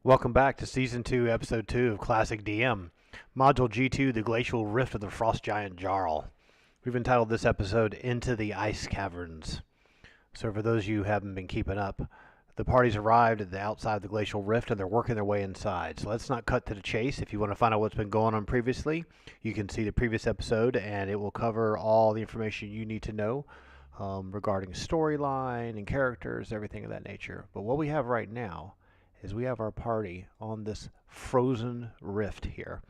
Welcome back to Season 2, Episode 2 of Classic DM, Module G2, The Glacial Rift of the Frost Giant Jarl. We've entitled this episode Into the Ice Caverns. So for those of you who haven't been keeping up, the party's arrived at the outside of the Glacial Rift and they're working their way inside. So let's not cut to the chase. If you want to find out what's been going on previously, you can see the previous episode and it will cover all the information you need to know regarding storyline and characters, everything of that nature. But what we have right now is we have our party on this frozen rift here.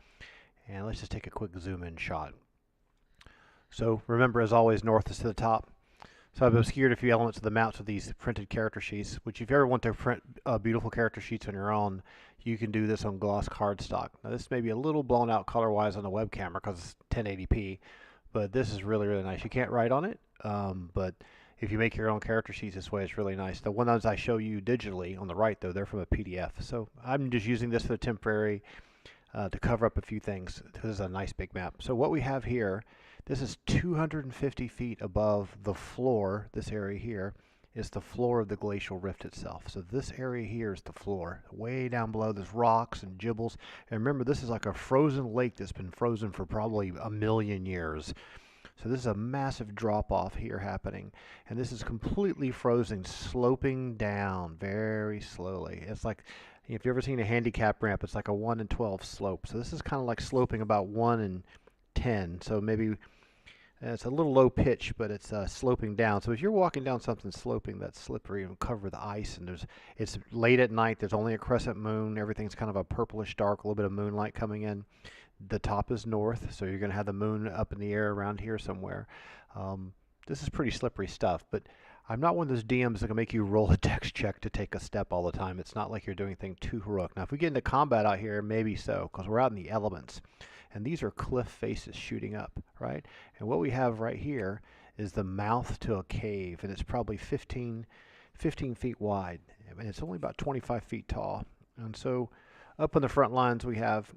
And let's just take a quick zoom in shot. So remember, as always, north is to the top. So I've obscured a few elements of the maps with these printed character sheets, which if you ever want to print beautiful character sheets on your own, you can do this on gloss cardstock. Now this may be a little blown out color wise on the web camera because it's 1080p, but this is really, really nice. You can't write on it, but if you make your own character sheets this way, it's really nice. The ones I show you digitally on the right, though, they're from a PDF. So I'm just using this for the temporary to cover up a few things. This is a nice big map. So what we have here, this is 250 feet above the floor. This area here is the floor of the Glacial Rift itself. So this area here is the floor. Way down below, there's rocks and gibbles. And remember, this is like a frozen lake that's been frozen for probably a million years. So this is a massive drop off here happening, and this is completely frozen, sloping down very slowly. It's like, if you've ever seen a handicap ramp, it's like a 1 in 12 slope. So this is kind of like sloping about 1 in 10. So maybe it's a little low pitch, but it's sloping down. So if you're walking down something sloping that's slippery and covered with ice, and it's late at night, there's only a crescent moon, everything's kind of a purplish dark, a little bit of moonlight coming in. The top is north, so you're going to have the moon up in the air around here somewhere. This is pretty slippery stuff, but I'm not one of those DMs that can make you roll a dex check to take a step all the time. It's not like you're doing anything too heroic. Now, if we get into combat out here, maybe so, because we're out in the elements. And these are cliff faces shooting up, right? And what we have right here is the mouth to a cave, and it's probably 15 feet wide. I mean, it's only about 25 feet tall. And so up on the front lines, we have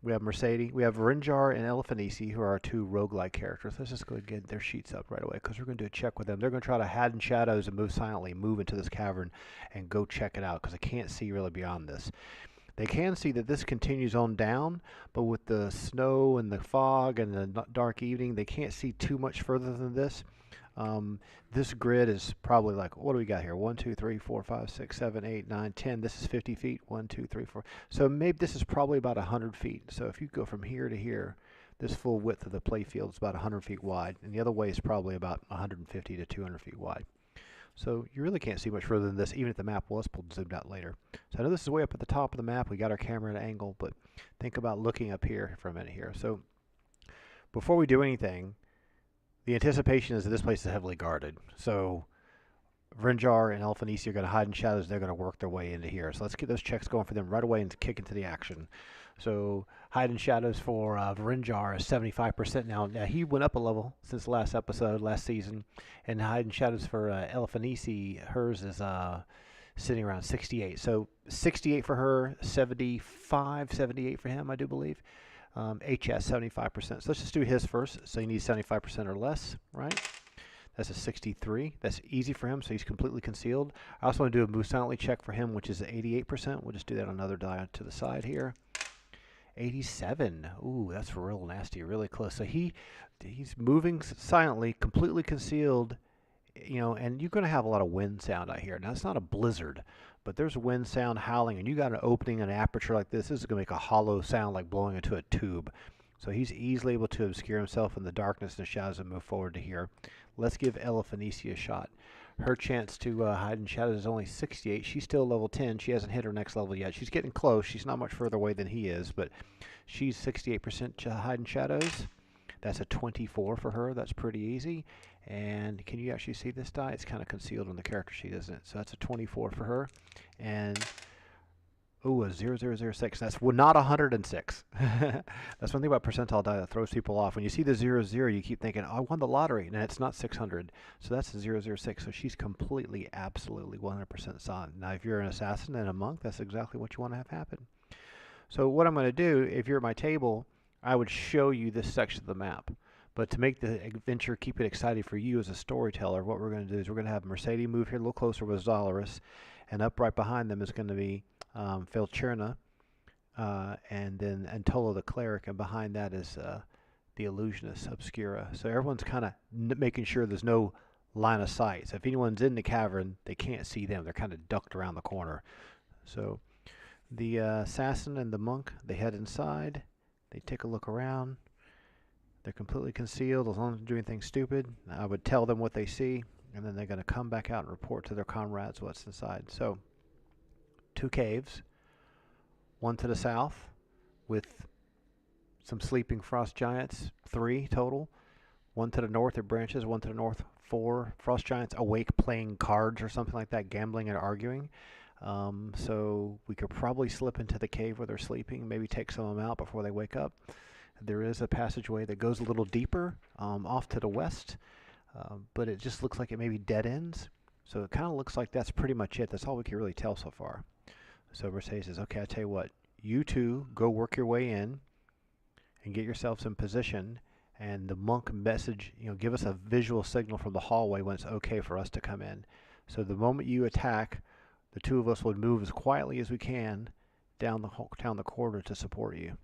Mercedes, we have Rinjar and Elefanisi, who are our two roguelike characters. Let's just go and get their sheets up right away because we're going to do a check with them. They're going to try to hide in shadows and move silently, move into this cavern and go check it out because they can't see really beyond this. They can see that this continues on down, but with the snow and the fog and the dark evening, they can't see too much further than this. This grid is probably like, what do we got here? 1, 2, 3, 4, 5, 6, 7, 8, 9, 10. This is 50 feet. 1, 2, 3, 4. So maybe this is probably about 100 feet. So if you go from here to here, this full width of the play field is about 100 feet wide. And the other way is probably about 150 to 200 feet wide. So you really can't see much further than this, even if the map was pulled and zoomed out later. So I know this is way up at the top of the map. We got our camera at an angle, but think about looking up here for a minute here. So before we do anything, the anticipation is that this place is heavily guarded. So Rinjar and Elfanisi are going to hide in shadows. They're going to work their way into here. So let's get those checks going for them right away and kick into the action. So hide in shadows for Rinjar is 75% now. Now he went up a level since the last episode, last season. And hide in shadows for Elfanisi, hers is sitting around 68. So 68 for her, 75, 78 for him, I do believe. HS 75%. So let's just do his first. So you need 75% or less, right? That's a 63. That's easy for him, so he's completely concealed. I also want to do a move silently check for him, which is 88%. We'll just do that on another die to the side here. 87. Ooh, that's real nasty, really close. So he's moving silently, completely concealed, you know, and you're going to have a lot of wind sound out here. Now, it's not a blizzard, but there's wind sound howling, and you got an opening, an aperture like this. This is going to make a hollow sound like blowing into a tube. So he's easily able to obscure himself in the darkness and the shadows and move forward to here. Let's give Elefanisi a shot. Her chance to hide in shadows is only 68. She's still level 10. She hasn't hit her next level yet. She's getting close. She's not much further away than he is, but she's 68% to hide in shadows. That's a 24 for her. That's pretty easy. And can you actually see this die? It's kind of concealed on the character sheet, isn't it? So that's a 24 for her. And, ooh, a 0006. That's not 106. That's one thing about percentile die that throws people off. When you see the 00, you keep thinking, oh, I won the lottery. And it's not 600. So that's a 006. So she's completely, absolutely 100% solid. Now, if you're an assassin and a monk, that's exactly what you want to have happen. So what I'm going to do, if you're at my table, I would show you this section of the map. But to make the adventure, keep it exciting for you as a storyteller, what we're going to do is we're going to have Mercedes move here a little closer with Zolaris, and up right behind them is going to be Filcherna, and then Antola the Cleric, and behind that is the Illusionist Obscura. So everyone's kind of making sure there's no line of sight. So if anyone's in the cavern, they can't see them. They're kind of ducked around the corner. So the assassin and the monk, they head inside. They take a look around. They're completely concealed as long as they're doing anything stupid. I would tell them what they see, and then they're going to come back out and report to their comrades what's inside. So 2 caves, one to the south with some sleeping frost giants, 3 total. One to the north, it branches. One to the north, 4 frost giants awake playing cards or something like that, gambling and arguing. So we could probably slip into the cave where they're sleeping, maybe take some of them out before they wake up. There is a passageway that goes a little deeper off to the west, but it just looks like it maybe dead ends. So it kind of looks like that's pretty much it. That's all we can really tell so far. So Mercedes says, okay, I tell you what, you two go work your way in and get yourselves in position, and the monk message, give us a visual signal from the hallway when it's okay for us to come in. So the moment you attack, the 2 of us would move as quietly as we can down the corridor to support you.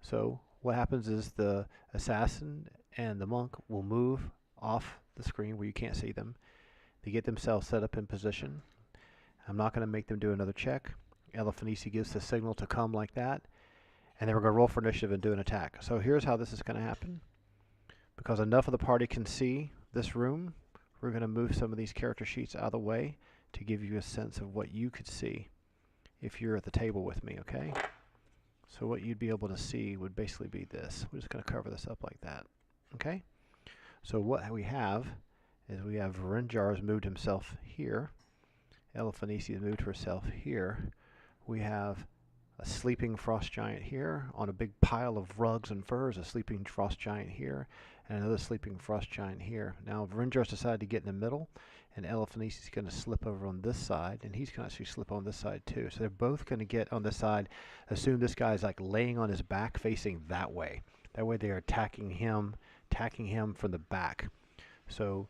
So what happens is the assassin and the monk will move off the screen where you can't see them. They get themselves set up in position. I'm not going to make them do another check. Eliphanisi gives the signal to come like that, and then we're going to roll for initiative and do an attack. So here's how this is going to happen. Because enough of the party can see this room, we're going to move some of these character sheets out of the way to give you a sense of what you could see if you're at the table with me, okay? So what you'd be able to see would basically be this. We're just going to cover this up like that, okay? So what we have is we have Varenjar has moved himself here. Eliphanisi has moved herself here. We have a sleeping frost giant here on a big pile of rugs and furs, a sleeping frost giant here, and another sleeping frost giant here. Now Varenjar's decided to get in the middle, and Eliphanisi's going to slip over on this side, and he's going to actually slip on this side too. So they're both going to get on this side. Assume this guy's like laying on his back facing that way. That way they are attacking him from the back. So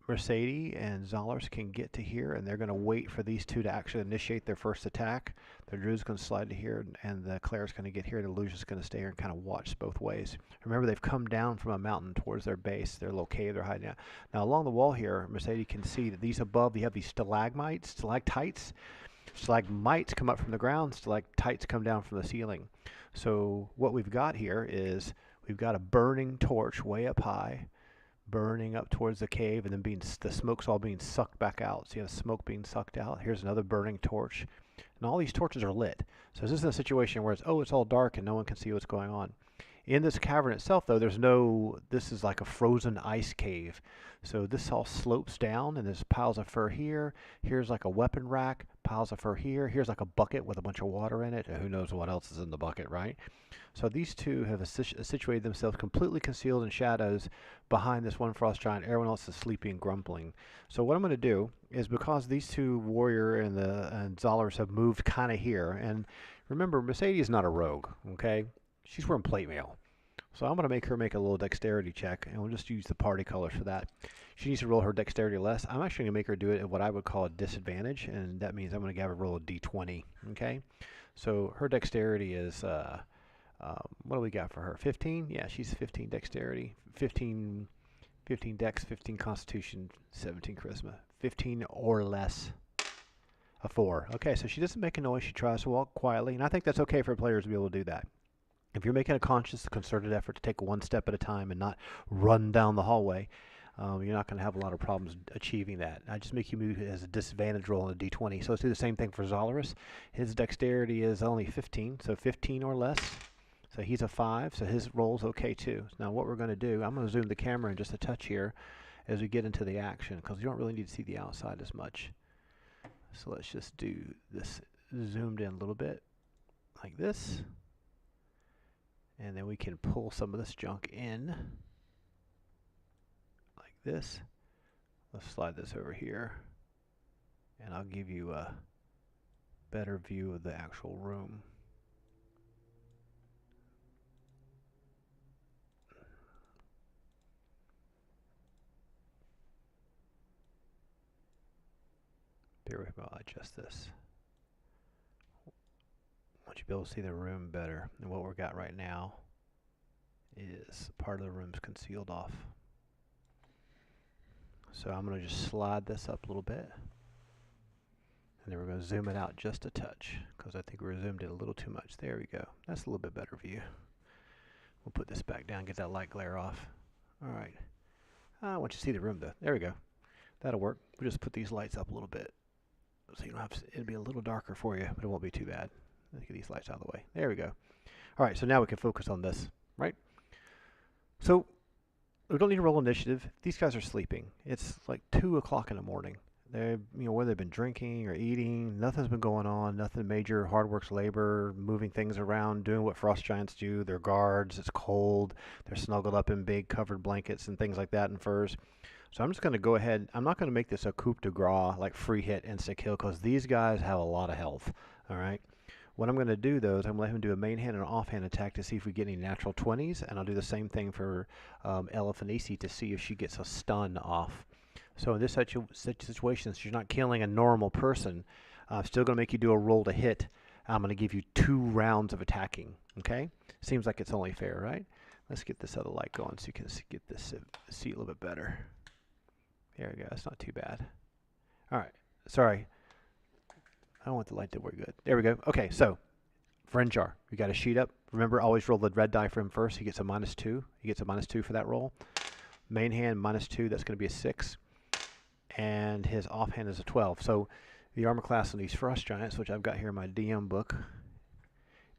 Mercedes and Zollars can get to here, and they're going to wait for these 2 to actually initiate their first attack. The Druid's going to slide to here, and the Cleric's going to get here, and the Illusion's going to stay here and kind of watch both ways. Remember, they've come down from a mountain towards their base, their little cave they're hiding out. Now, along the wall here, Mercedes can see that these above, you have these stalagmites. Stalagmites come up from the ground, stalactites come down from the ceiling. So what we've got here is we've got a burning torch way up high, burning up towards the cave, and then the smoke's all being sucked back out. So you have smoke being sucked out. Here's another burning torch, and all these torches are lit. So this isn't a situation where it's all dark and no one can see what's going on. In this cavern itself, though, this is like a frozen ice cave. So this all slopes down, and there's piles of fur here. Here's like a weapon rack, piles of fur here. Here's like a bucket with a bunch of water in it. And who knows what else is in the bucket, right? So these 2 have situated themselves completely concealed in shadows behind this one frost giant. Everyone else is sleeping and grumbling. So what I'm going to do is, because these 2 warrior and Zollars have moved kind of here, and remember, Mercedes is not a rogue, okay? She's wearing plate mail. So I'm going to make her make a little dexterity check, and we'll just use the party colors for that. She needs to roll her dexterity less. I'm actually going to make her do it at what I would call a disadvantage, and that means I'm going to have her roll a d20, okay? So her dexterity is, what do we got for her? 15? Yeah, she's 15 dexterity. 15 dex, 15 constitution, 17 charisma. 15 or less. A 4. Okay, so she doesn't make a noise. She tries to walk quietly, and I think that's okay for players to be able to do that. If you're making a conscious, concerted effort to take 1 step at a time and not run down the hallway, you're not going to have a lot of problems achieving that. I just make you move as a disadvantage roll on a d20. So let's do the same thing for Zollars. His dexterity is only 15, so 15 or less. So he's a 5, so his roll's okay too. Now what we're going to do, I'm going to zoom the camera in just a touch here as we get into the action, because you don't really need to see the outside as much. So let's just do this zoomed in a little bit, like this. And then we can pull some of this junk in, like this. Let's slide this over here, and I'll give you a better view of the actual room. Bear with me while I adjust this. I want you to be able to see the room better. And what we've got right now is part of the room's concealed off. So I'm going to just slide this up a little bit. And then we're going to zoom it out just a touch, because I think we zoomed it a little too much. There we go. That's a little bit better view. We'll put this back down, get that light glare off. All right. I want you to see the room though. There we go. That'll work. We'll just put these lights up a little bit, so you don't have to, it'll be a little darker for you, but it won't be too bad. Let's get these lights out of the way. There we go. All right, so now we can focus on this, right? So we don't need to roll initiative. These guys are sleeping. It's like 2 o'clock in the morning. They're, whether they've been drinking or eating, nothing's been going on, nothing major, hard work's labor, moving things around, doing what frost giants do. They're guards, it's cold, they're snuggled up in big covered blankets and things like that and furs. So I'm just going to go ahead, I'm not going to make this a coup de grace, like free hit, instant kill, because these guys have a lot of health, all right? What I'm going to do, though, is I'm going to let him do a main hand and an offhand attack to see if we get any natural 20s, and I'll do the same thing for Elefanisi to see if she gets a stun off. So in this situation, since you're not killing a normal person, I'm still going to make you do a roll to hit. I'm going to give you 2 rounds of attacking, okay? Seems like it's only fair, right? Let's get this other light going so you can get this, see a little bit better. There we go. That's not too bad. All right. Sorry. I don't want the light to work good. There we go. Okay, so Vrenjar, we got a sheet up. Remember, always roll the red die for him first. He gets a -2. He gets a -2 for that roll. Main hand -2. That's going to be a 6. And his offhand is a 12. So the armor class on these frost giants, which I've got here in my DM book,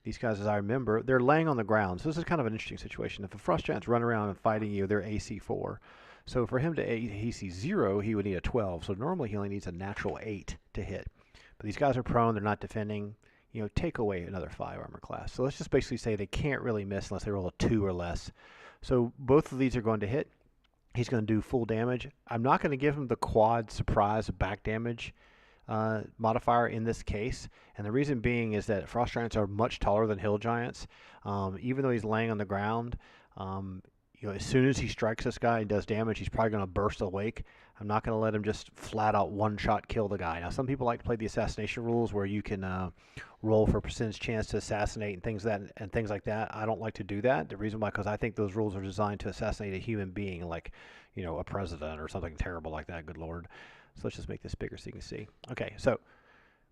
these guys, as I remember, they're laying on the ground. So this is kind of an interesting situation. If the frost giants run around and fighting you, they're AC 4. So for him to AC 0, he would need a 12. So normally he only needs a natural 8 to hit. But these guys are prone. They're not defending. Take away another 5 armor class. So let's just basically say they can't really miss unless they roll a 2 or less. So both of these are going to hit. He's going to do full damage. I'm not going to give him the quad surprise back damage modifier in this case. And the reason being is that frost giants are much taller than hill giants. Even though he's laying on the ground, as soon as he strikes this guy and does damage, he's probably going to burst awake. I'm not going to let him just flat out one-shot kill the guy. Now, some people like to play the assassination rules where you can roll for a percentage chance to assassinate and things like that. I don't like to do that. The reason why, because I think those rules are designed to assassinate a human being, like a president or something terrible like that. Good Lord. So let's just make this bigger so you can see. Okay, so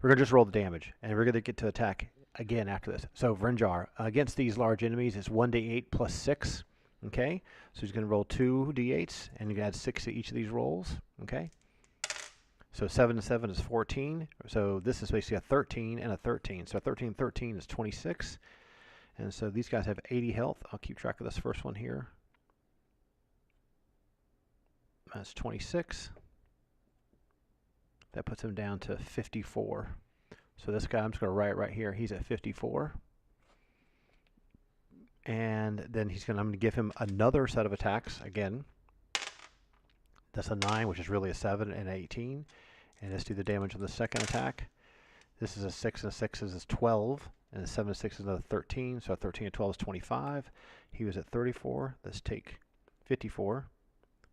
we're going to just roll the damage, and we're going to get to attack again after this. So Vrenjar, against these large enemies, it's 1d8 plus 6. Okay, so he's going to roll 2 d8s, and you can add 6 to each of these rolls. Okay, so 7 and 7 is 14. So this is basically a 13 and a 13. So 13 13 is 26. And so these guys have 80 health. I'll keep track of this first one here. That's 26. That puts him down to 54. So this guy, I'm just going to write right here. He's at 54. And then I'm going to give him another set of attacks again. That's a 9, which is really a 7 and 18. And let's do the damage on the second attack. This is a 6 and a 6 is 12. And a 7 and 6 is another 13. So a 13 and 12 is 25. He was at 34. Let's take 54.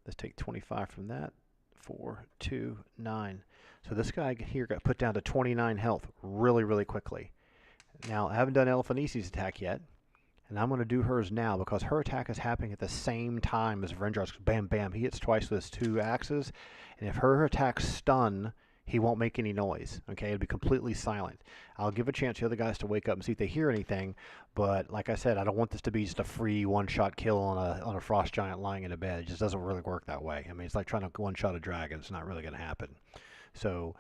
Let's take 25 from that. 4, 2, 9. So this guy here got put down to 29 health really, really quickly. Now, I haven't done Elefanisi's attack yet. And I'm going to do hers now because her attack is happening at the same time as Vrenjar's. Bam, bam. He hits twice with his 2 axes. And if her attacks stun, he won't make any noise. Okay, it'll be completely silent. I'll give a chance to the other guys to wake up and see if they hear anything. But like I said, I don't want this to be just a free one-shot kill on a frost giant lying in a bed. It just doesn't really work that way. I mean, it's like trying to one-shot a dragon. It's not really going to happen. So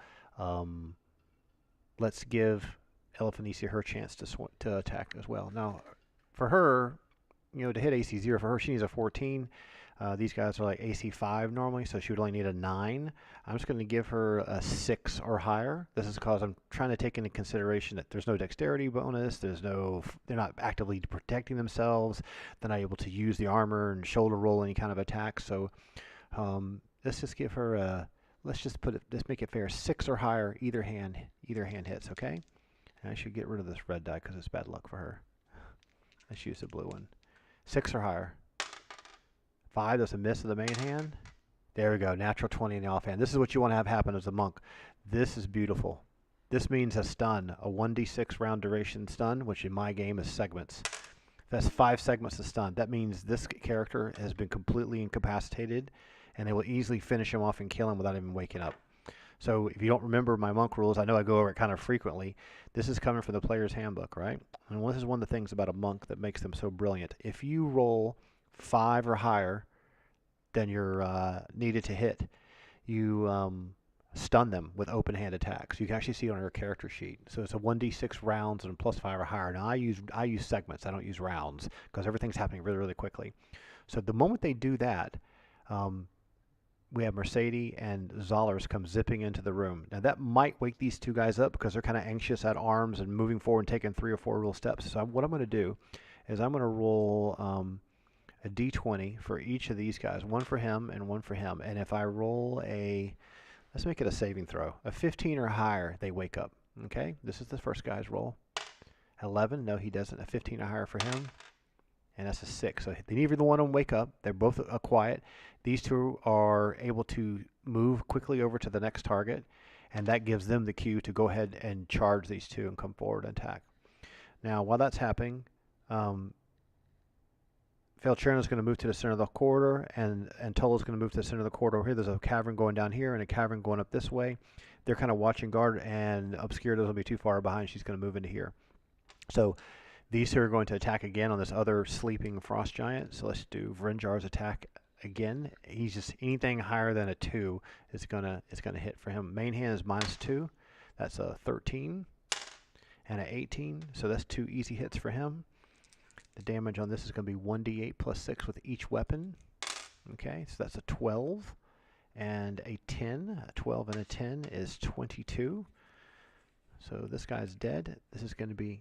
let's give Elefanisi her chance to attack as well. Now, for her, to hit AC 0, for her, she needs a 14. These guys are like AC 5 normally, so she would only need a 9. I'm just going to give her a 6 or higher. This is because I'm trying to take into consideration that there's no dexterity bonus. They're not actively protecting themselves. They're not able to use the armor and shoulder roll any kind of attack. So let's just give her a, let's make it fair, 6 or higher. Either hand hits. Okay. And I should get rid of this red die because it's bad luck for her. Let's use the blue one. 6 or higher. 5, that's a miss of the main hand. There we go, natural 20 in the offhand. This is what you want to have happen as a monk. This is beautiful. This means a stun, a 1d6 round duration stun, which in my game is segments. That's 5 segments of stun. That means this character has been completely incapacitated, and they will easily finish him off and kill him without even waking up. So if you don't remember my monk rules, I know I go over it kind of frequently. This is coming from the player's handbook, right? And this is one of the things about a monk that makes them so brilliant. If you roll 5 or higher than you're needed to hit, you stun them with open hand attacks. You can actually see it on your character sheet. So it's a 1d6 rounds and +5 or higher. Now I use segments. I don't use rounds because everything's happening really, really quickly. So the moment they do that, we have Mercedes and Zollers come zipping into the room. Now that might wake these two guys up because they're kind of anxious at arms and moving forward and taking 3 or 4 real steps. So what I'm going to do is I'm going to roll a d20 for each of these guys, one for him and one for him. And if I roll let's make it a saving throw, a 15 or higher, they wake up. Okay, this is the first guy's roll. 11, no, he doesn't. A 15 or higher for him. And that's a 6. So neither one of them wake up. They're both quiet. These two are able to move quickly over to the next target, and that gives them the cue to go ahead and charge these two and come forward and attack. Now, while that's happening, Felcherno is going to move to the center of the corridor, and Tolo's going to move to the center of the corridor here. There's a cavern going down here and a cavern going up this way. They're kind of watching guard, and Obscura doesn't be too far behind. She's going to move into here. So these two are going to attack again on this other sleeping frost giant. So let's do Vrinjar's attack again. He's just anything higher than a 2 is gonna hit for him. Main hand is -2. That's a 13 and an 18. So that's 2 easy hits for him. The damage on this is going to be 1d8 + 6 with each weapon. Okay, so that's a 12 and a 10. A 12 and a 10 is 22. So this guy's dead. This is going to be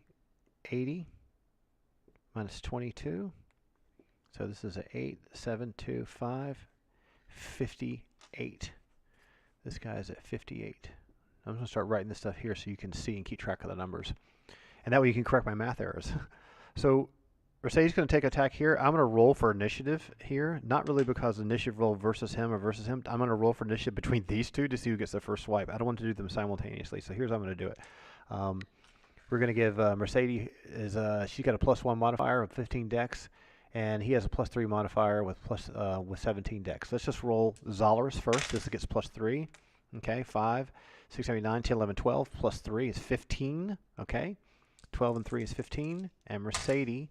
80 minus 22. So this is a 8, 7, 2, 5, 58. This guy's at 58. I'm going to start writing this stuff here so you can see and keep track of the numbers. And that way you can correct my math errors. So Mercedes is going to take attack here. I'm going to roll for initiative here. Not really because initiative roll versus him or versus him. I'm going to roll for initiative between these two to see who gets the first swipe. I don't want to do them simultaneously. So here's how I'm going to do it. We're going to give Mercedes, she's got a +1 modifier of 15 dex, and he has a +3 modifier with 17 dex. Let's just roll Zollers first. This gets +3. Okay, 5, 6, 7, 9, 10, 11, 12. +3 is 15. Okay, 12 and 3 is 15. And Mercedes,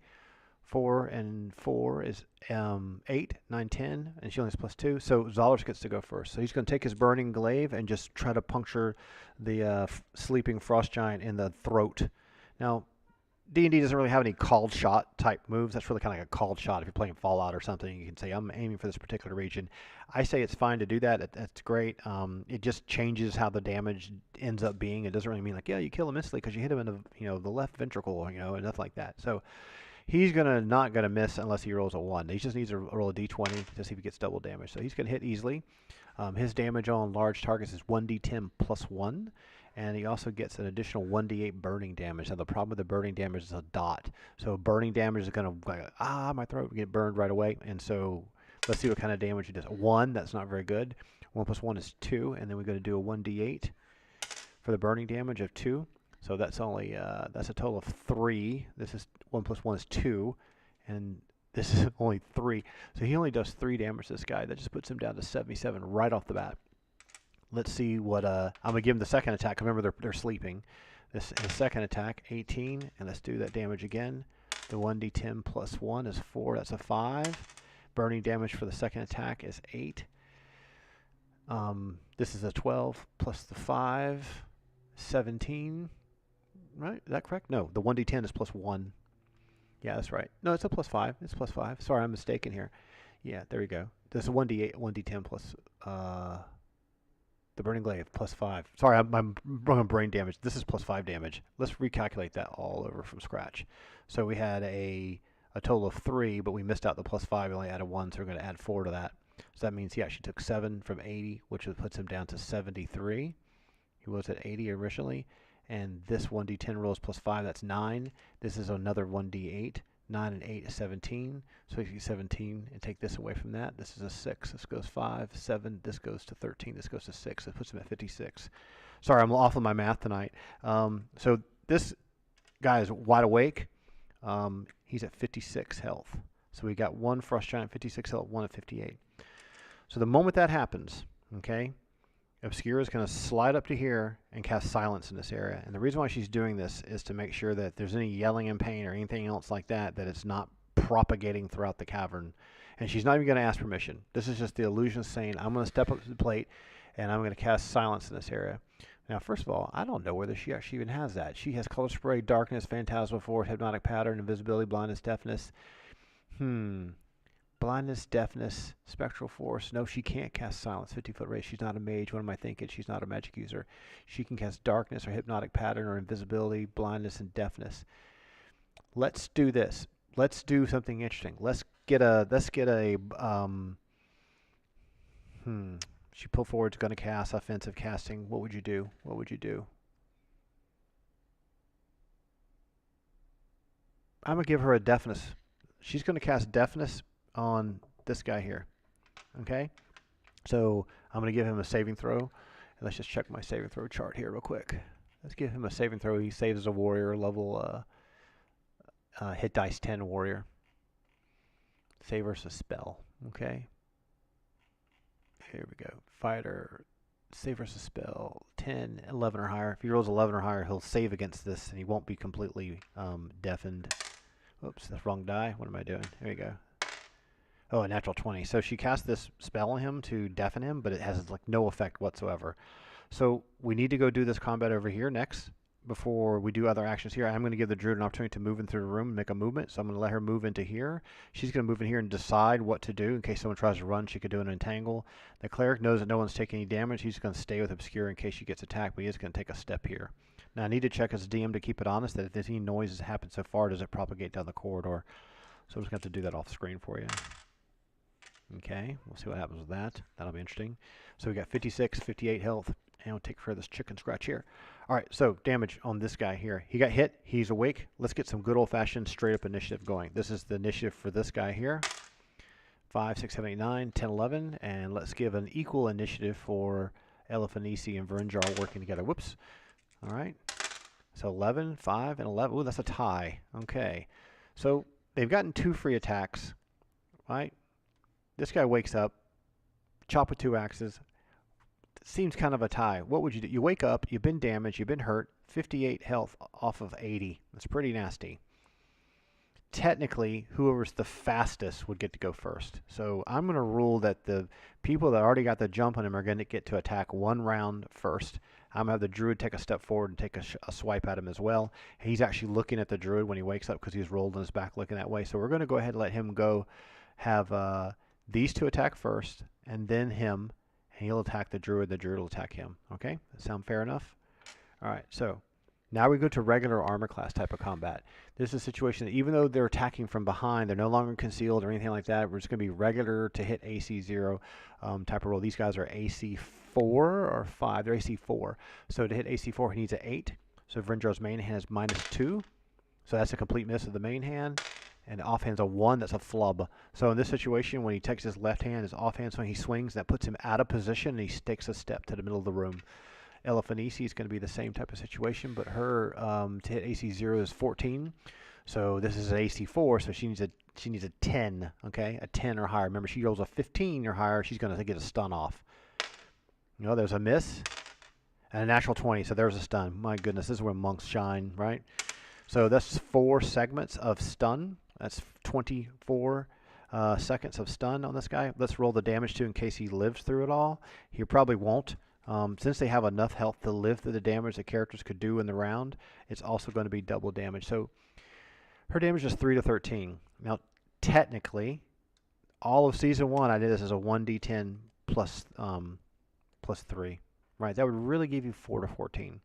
4 and 4 is 8, 9, 10, and she only has +2. So Zollers gets to go first. So he's going to take his burning glaive and just try to puncture the sleeping frost giant in the throat. Now, D&D doesn't really have any called shot type moves. That's really kind of like a called shot. If you're playing Fallout or something, you can say, I'm aiming for this particular region. I say it's fine to do that. That's great. It just changes how the damage ends up being. It doesn't really mean like, yeah, you kill him instantly because you hit him in the, the left ventricle, and nothing like that. So he's not gonna miss unless he rolls a 1. He just needs to roll a d20 to see if he gets double damage. So he's gonna hit easily. His damage on large targets is 1d10 + 1, and he also gets an additional 1d8 burning damage. Now the problem with the burning damage is a dot. So burning damage is gonna my throat get burned right away. And so let's see what kind of damage he does. 1, that's not very good. 1 + 1 is 2, and then we're gonna do a 1d8 for the burning damage of 2. So that's only that's a total of 3. This is 1 + 1 is 2, and this is only 3. So he only does 3 damage to this guy. That just puts him down to 77 right off the bat. Let's see what I'm gonna give him the second attack. Remember they're sleeping. His second attack 18, and let's do that damage again. The 1d10 + 1 is 4. That's a 5. Burning damage for the second attack is 8. This is a 12 plus the 5, 17. Right? Is that correct? No, the 1d10 is +1. Yeah, that's right. No, it's a +5. It's +5. Sorry, I'm mistaken here. Yeah, there we go. There's a 1d8, 1d10 plus the burning glaive +5. Sorry, I'm wrong on brain damage. This is +5 damage. Let's recalculate that all over from scratch. So we had a total of 3, but we missed out the +5. We only added 1, so we're going to add 4 to that. So that means he actually took 7 from 80, which puts him down to 73. He was at 80 originally. And this 1d10 rolls +5, that's 9. This is another 1d8. 9 and 8 is 17. So you get 17 and take this away from that. This is a 6. This goes 5, 7. This goes to 13. This goes to 6. It puts him at 56. Sorry, I'm off on my math tonight. So this guy is wide awake. He's at 56 health. So we got one Frost Giant 56 health, one at 58. So the moment that happens, okay, Obscura is going to slide up to here and cast Silence in this area. And the reason why she's doing this is to make sure that if there's any yelling in pain or anything else like that, that it's not propagating throughout the cavern. And she's not even going to ask permission. This is just the illusion saying, I'm going to step up to the plate and I'm going to cast Silence in this area. Now, first of all, I don't know whether she actually even has that. She has Color Spray, Darkness, Phantasmal Force, Hypnotic Pattern, Invisibility, Blindness, Deafness. Blindness, Deafness, Spectral Force. No, she can't cast Silence, 50-foot race. She's not a mage. What am I thinking? She's not a magic user. She can cast Darkness or Hypnotic Pattern or Invisibility, Blindness, and Deafness. Let's do this. Let's do something interesting. She pull forward's going to cast offensive casting. What would you do? What would you do? I'm going to give her a Deafness. She's going to cast Deafness on this guy here. Okay? So I'm going to give him a saving throw. And let's just check my saving throw chart here real quick. Let's give him a saving throw. He saves as a warrior, level hit dice 10 warrior. Save versus spell. Okay? Here we go. Fighter, save versus spell, 10, 11 or higher. If he rolls 11 or higher, he'll save against this, and he won't be completely deafened. Oops, that's wrong die. What am I doing? Here we go. Oh, a natural 20. So she cast this spell on him to deafen him, but it has like no effect whatsoever. So we need to go do this combat over here next. Before we do other actions here, I'm going to give the druid an opportunity to move in through the room and make a movement. So I'm going to let her move into here. She's going to move in here and decide what to do. In case someone tries to run, she could do an entangle. The cleric knows that no one's taking any damage. He's going to stay with Obscura in case she gets attacked, but he is going to take a step here. Now I need to check as DM to keep it honest that if any noise has happened so far, does it propagate down the corridor? So I'm just going to have to do that off screen for you. Okay, we'll see what happens with that. That'll be interesting. So we got 56, 58 health, and we'll take care of this chicken scratch here. All right, so damage on this guy here. He got hit. He's awake. Let's get some good old-fashioned straight-up initiative going. This is the initiative for this guy here. 5, 6, 7, 8, 9, 10, 11. And let's give an equal initiative for Eliphanisi and Verinjar working together. Whoops. All right. So 11, 5, and 11. Ooh, that's a tie. Okay. So they've gotten 2 free attacks, right? This guy wakes up, chop with 2 axes. Seems kind of a tie. What would you do? You wake up, you've been damaged, you've been hurt, 58 health off of 80. That's pretty nasty. Technically, whoever's the fastest would get to go first. So I'm going to rule that the people that already got the jump on him are going to get to attack 1 round first. I'm going to have the druid take a step forward and take a swipe at him as well. He's actually looking at the druid when he wakes up because he's rolled on his back looking that way. So we're going to go ahead and let him go have these 2 attack first and then him. And he'll attack the druid will attack him. Okay? That sound fair enough? Alright, so now we go to regular armor class type of combat. This is a situation that even though they're attacking from behind, they're no longer concealed or anything like that. We're just going to be regular to hit AC 0 type of roll. These guys are AC 4 or 5. They're AC 4. So to hit AC 4, he needs an 8. So Vrinjar's main hand is -2. So that's a complete miss of the main hand. And the offhand's a 1, that's a flub. So in this situation, when he takes his left hand, his offhand swing, he swings, that puts him out of position, and he takes a step to the middle of the room. Eliphanisi is going to be the same type of situation, but her to hit AC 0 is 14. So this is an AC 4, so she needs a 10, okay? A 10 or higher. Remember, she rolls a 15 or higher, she's going to get a stun off. You know, there's a miss, and a natural 20, so there's a stun. My goodness, this is where monks shine, right? So that's 4 segments of stun. That's 24 seconds of stun on this guy. Let's roll the damage too in case he lives through it all. He probably won't. Since they have enough health to live through the damage the characters could do in the round, it's also going to be double damage. So her damage is 3 to 13. Now, technically, all of Season 1, I did this as a 1d10 plus 3. Right? That would really give you 4 to 14.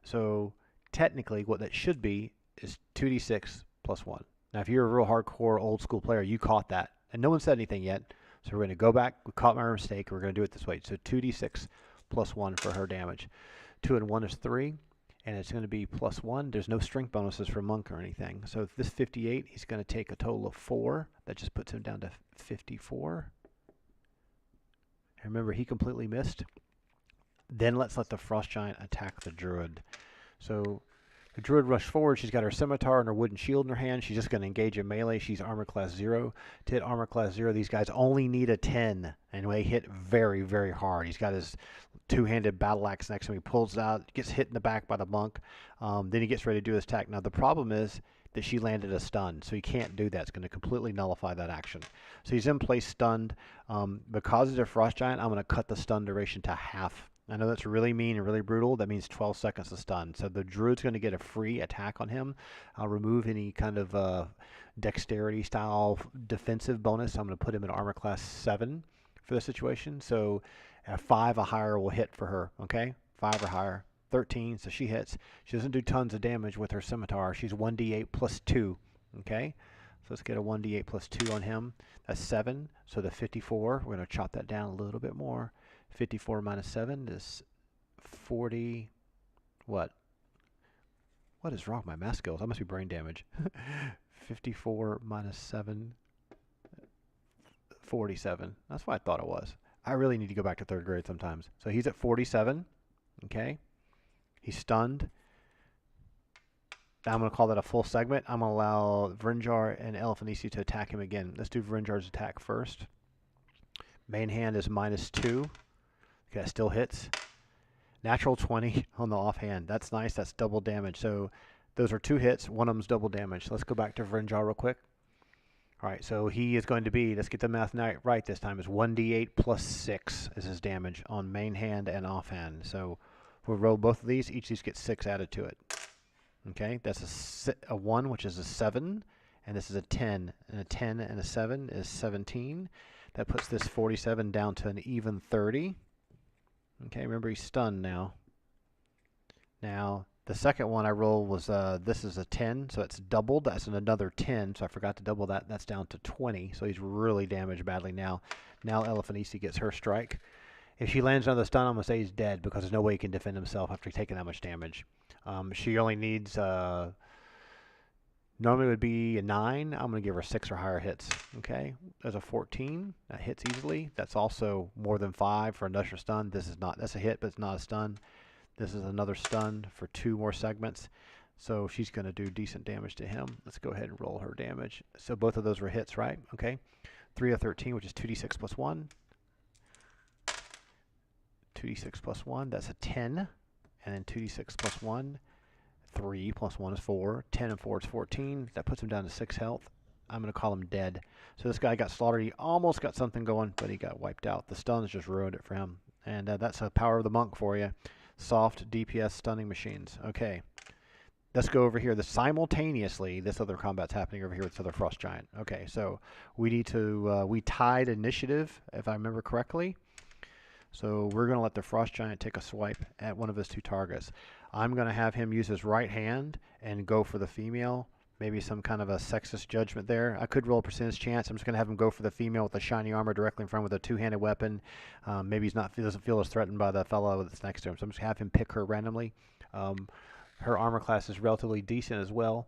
So technically, what that should be is 2d6 plus 1. Now, if you're a real hardcore old school player, you caught that. And no one said anything yet. So we're going to go back. We caught my mistake. We're going to do it this way. So 2d6 plus 1 for her damage. 2 and 1 is 3. And it's going to be plus 1. There's no strength bonuses for Monk or anything. So this 58, he's going to take a total of 4. That just puts him down to 54. And remember, he completely missed. Then let's let the Frost Giant attack the Druid. So the Druid rushed forward. She's got her scimitar and her wooden shield in her hand. She's just going to engage in melee. She's armor class 0. To hit armor class 0, these guys only need a 10, and they hit very, very hard. He's got his two-handed battle axe next to him. He pulls it out, gets hit in the back by the monk. Then he gets ready to do his attack. Now, the problem is that she landed a stun, so he can't do that. It's going to completely nullify that action. So he's in place stunned. Because he's a Frost Giant, I'm going to cut the stun duration to half. I know that's really mean and really brutal. That means 12 seconds to stun. So the Druid's going to get a free attack on him. I'll remove any kind of dexterity style defensive bonus. I'm going to put him in armor class 7 for this situation. So a 5 or higher will hit for her. Okay, 5 or higher. 13, so she hits. She doesn't do tons of damage with her scimitar. She's 1d8 plus 2. Okay, so let's get a 1d8 plus 2 on him. That's 7. So the 54, we're going to chop that down a little bit more. 54 minus 7 is 40. What is wrong with my math skills? I must be brain damage. 54 minus 7, 47. That's what I thought it was. I really need to go back to 3rd grade sometimes. So he's at 47. Okay. He's stunned. Now I'm going to call that a full segment. I'm going to allow Vrinjar and Elfanisi to attack him again. Let's do Vrinjar's attack first. Main hand is minus 2. Okay, that still hits. Natural 20 on the offhand. That's nice. That's double damage. So those are 2 hits. One of them's double damage. So let's go back to Vrinjar real quick. All right, so he is going to be, let's get the math right this time, is 1d8 plus 6 is his damage on main hand and offhand. So we'll roll both of these. Each of these gets 6 added to it. Okay, that's a 1, which is a 7, and this is a 10. And a 10 and a 7 is 17. That puts this 47 down to an even 30. Okay, remember he's stunned now. Now, the second one I rolled was, this is a 10, so it's doubled. That's another 10, so I forgot to double that. That's down to 20, so he's really damaged badly now. Now Elfanisi gets her strike. If she lands another stun, I'm going to say he's dead because there's no way he can defend himself after taking that much damage. She only needs, normally it would be a 9. I'm going to give her 6 or higher hits. Okay, there's a 14. That hits easily. That's also more than 5 for another stun. This is not, that's a hit, but it's not a stun. This is another stun for 2 more segments. So she's going to do decent damage to him. Let's go ahead and roll her damage. So both of those were hits, right? Okay. 3 of 13, which is 2d6 plus 1. 2d6 plus 1, that's a 10. And then 2d6 plus 1, 3 plus 1 is 4. 10 and 4 is 14. That puts him down to 6 health. I'm going to call him dead. So this guy got slaughtered. He almost got something going, but he got wiped out. The stuns just ruined it for him. And that's the power of the monk for you. Soft DPS stunning machines. Okay. Let's go over here. Simultaneously, this other combat's happening over here with this other Frost Giant. Okay, so we need to, we tied initiative, if I remember correctly. So we're going to let the Frost Giant take a swipe at one of his 2 targets. I'm going to have him use his right hand and go for the female. Maybe some kind of a sexist judgment there. I could roll a percentage chance. I'm just going to have him go for the female with the shiny armor directly in front with a 2-handed weapon. Maybe doesn't feel as threatened by the fellow that's next to him. So I'm just going to have him pick her randomly. Her armor class is relatively decent as well.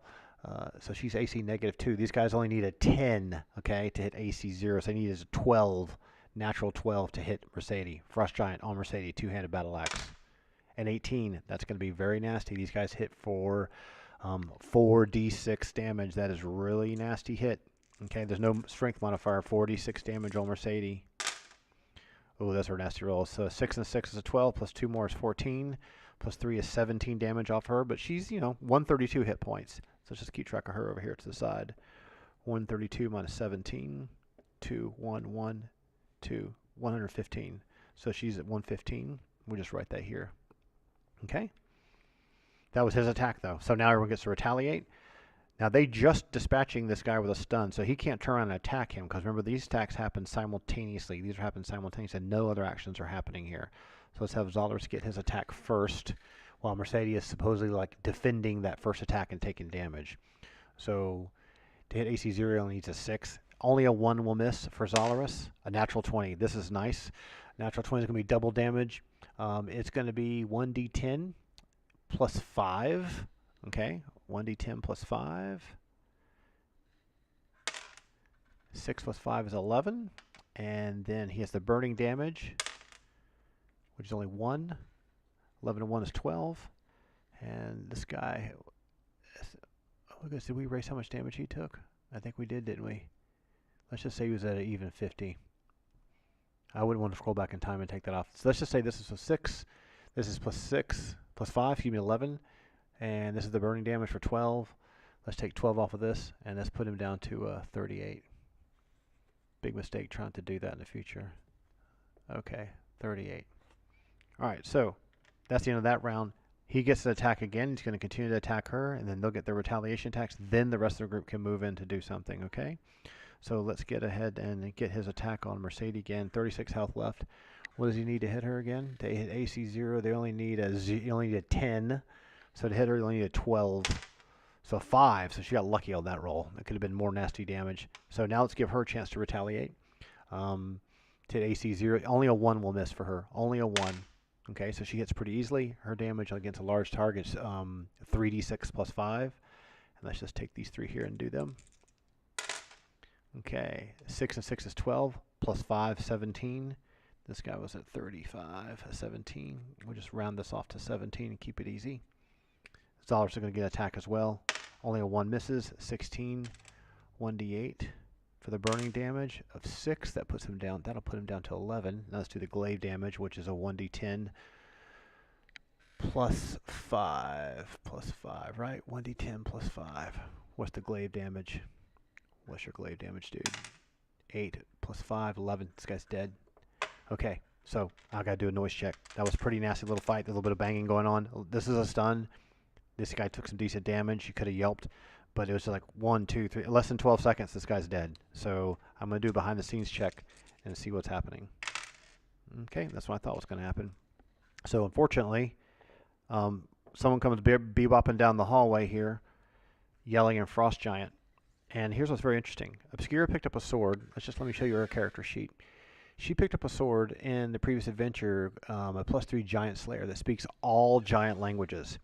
So she's AC -2. These guys only need a 10, okay, to hit AC 0. So they need a 12. Natural 12 to hit Mercedes. Frost Giant on Mercedes, 2-handed battle axe. And 18, that's going to be very nasty. These guys hit for 4d6 damage. That is really nasty hit. Okay, there's no strength modifier. 4d6 damage on Mercedes. Oh, that's our nasty roll. So 6 and 6 is a 12, plus 2 more is 14, plus 3 is 17 damage off her. But she's, 132 hit points. So let's just keep track of her over here to the side. 132 minus 17, 2, 1, 1. 115. So she's at 115. We'll just write that here. Okay. That was his attack, though. So now everyone gets to retaliate. Now they just dispatching this guy with a stun, so he can't turn around and attack him because remember these attacks happen simultaneously. These are happening simultaneously, and no other actions are happening here. So let's have Zolorus get his attack first, while Mercedes is supposedly like defending that first attack and taking damage. So to hit AC 0, he only needs a 6. Only a 1 will miss for Zolorus. A natural 20. This is nice. Natural 20 is going to be double damage. It's going to be 1d10 plus 5. Okay, 1d10 plus 5. 6 plus 5 is 11. And then he has the burning damage, which is only 1. 11 and 1 is 12. And this guy, oh, did we erase how much damage he took? I think we did, didn't we? Let's just say he was at an even 50. I wouldn't want to scroll back in time and take that off. So let's just say this is a 6. This is plus 6, plus 5, excuse me, 11. And this is the burning damage for 12. Let's take 12 off of this, and let's put him down to 38. Big mistake trying to do that in the future. Okay, 38. All right, so that's the end of that round. He gets to attack again. He's going to continue to attack her, and then they'll get their retaliation attacks. Then the rest of the group can move in to do something, okay? So let's get ahead and get his attack on Mercedes again. 36 health left. What does he need to hit her again? To hit AC 0, they only need a 10. So to hit her, they only need a 12. So 5. So she got lucky on that roll. It could have been more nasty damage. So now let's give her a chance to retaliate. To hit AC 0. Only a 1 will miss for her. Only a 1. Okay, so she hits pretty easily. Her damage against a large target is 3d6 plus 5. And let's just take these 3 here and do them. Okay, 6 and 6 is 12, plus 5, 17. This guy was at 35, 17. We'll just round this off to 17 and keep it easy. Zollers are going to get attack as well. Only a 1 misses, 16, 1d8 for the burning damage of 6. That puts him down. That'll put him down to 11. Now let's do the glaive damage, which is a 1d10 plus 5, right? 1d10 plus 5. What's the glaive damage? What's your glaive damage, dude? 8 plus 5, 11. This guy's dead. Okay, so I gotta do a noise check. That was a pretty nasty little fight. There's a little bit of banging going on. This is a stun. This guy took some decent damage. He could have yelped, but it was like 1, 2, 3, less than 12 seconds. This guy's dead. So I'm gonna do a behind the scenes check and see what's happening. Okay, that's what I thought was gonna happen. So unfortunately, someone comes bebopping down the hallway here, yelling in Frost Giant. And here's what's very interesting. Obscura picked up a sword. Let me show you her character sheet. She picked up a sword in the previous adventure, a +3 giant slayer that speaks all giant languages.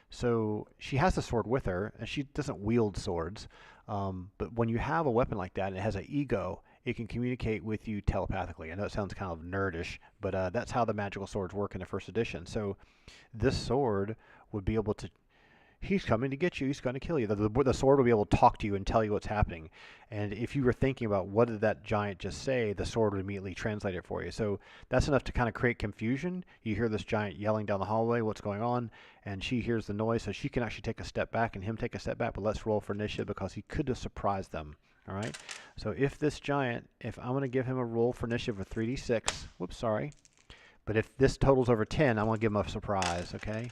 So she has the sword with her, and she doesn't wield swords. But when you have a weapon like that and it has an ego, it can communicate with you telepathically. I know it sounds kind of nerdish, but that's how the magical swords work in the first edition. So this sword would be able to... He's coming to get you. He's going to kill you. The sword will be able to talk to you and tell you what's happening. And if you were thinking about what did that giant just say, the sword would immediately translate it for you. So that's enough to kind of create confusion. You hear this giant yelling down the hallway, what's going on, and she hears the noise, so she can actually take a step back and him take a step back. But let's roll for initiative because he could have surprised them. All right. So if this giant, if I'm going to give him a roll for initiative of 3d6, whoops, sorry. But if this totals over 10, I'm going to give him a surprise. Okay.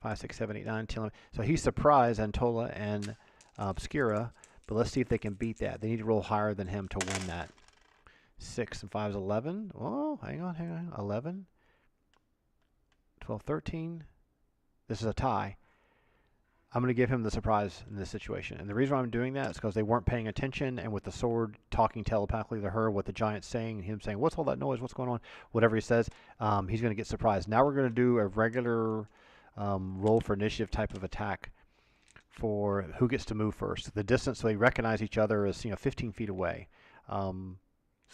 5, 6, 7, 8, 9, 10, 11. So he's surprised Antola and Obscura, but let's see if they can beat that. They need to roll higher than him to win that. 6 and 5 is 11. Oh, hang on. 11. 12, 13. This is a tie. I'm going to give him the surprise in this situation. And the reason why I'm doing that is because they weren't paying attention, and with the sword talking telepathically to her, what the giant's saying, and him saying, what's all that noise? What's going on? Whatever he says, he's going to get surprised. Now we're going to do a regular... roll for initiative type of attack for who gets to move first. The distance, so they recognize each other as 15 feet away. So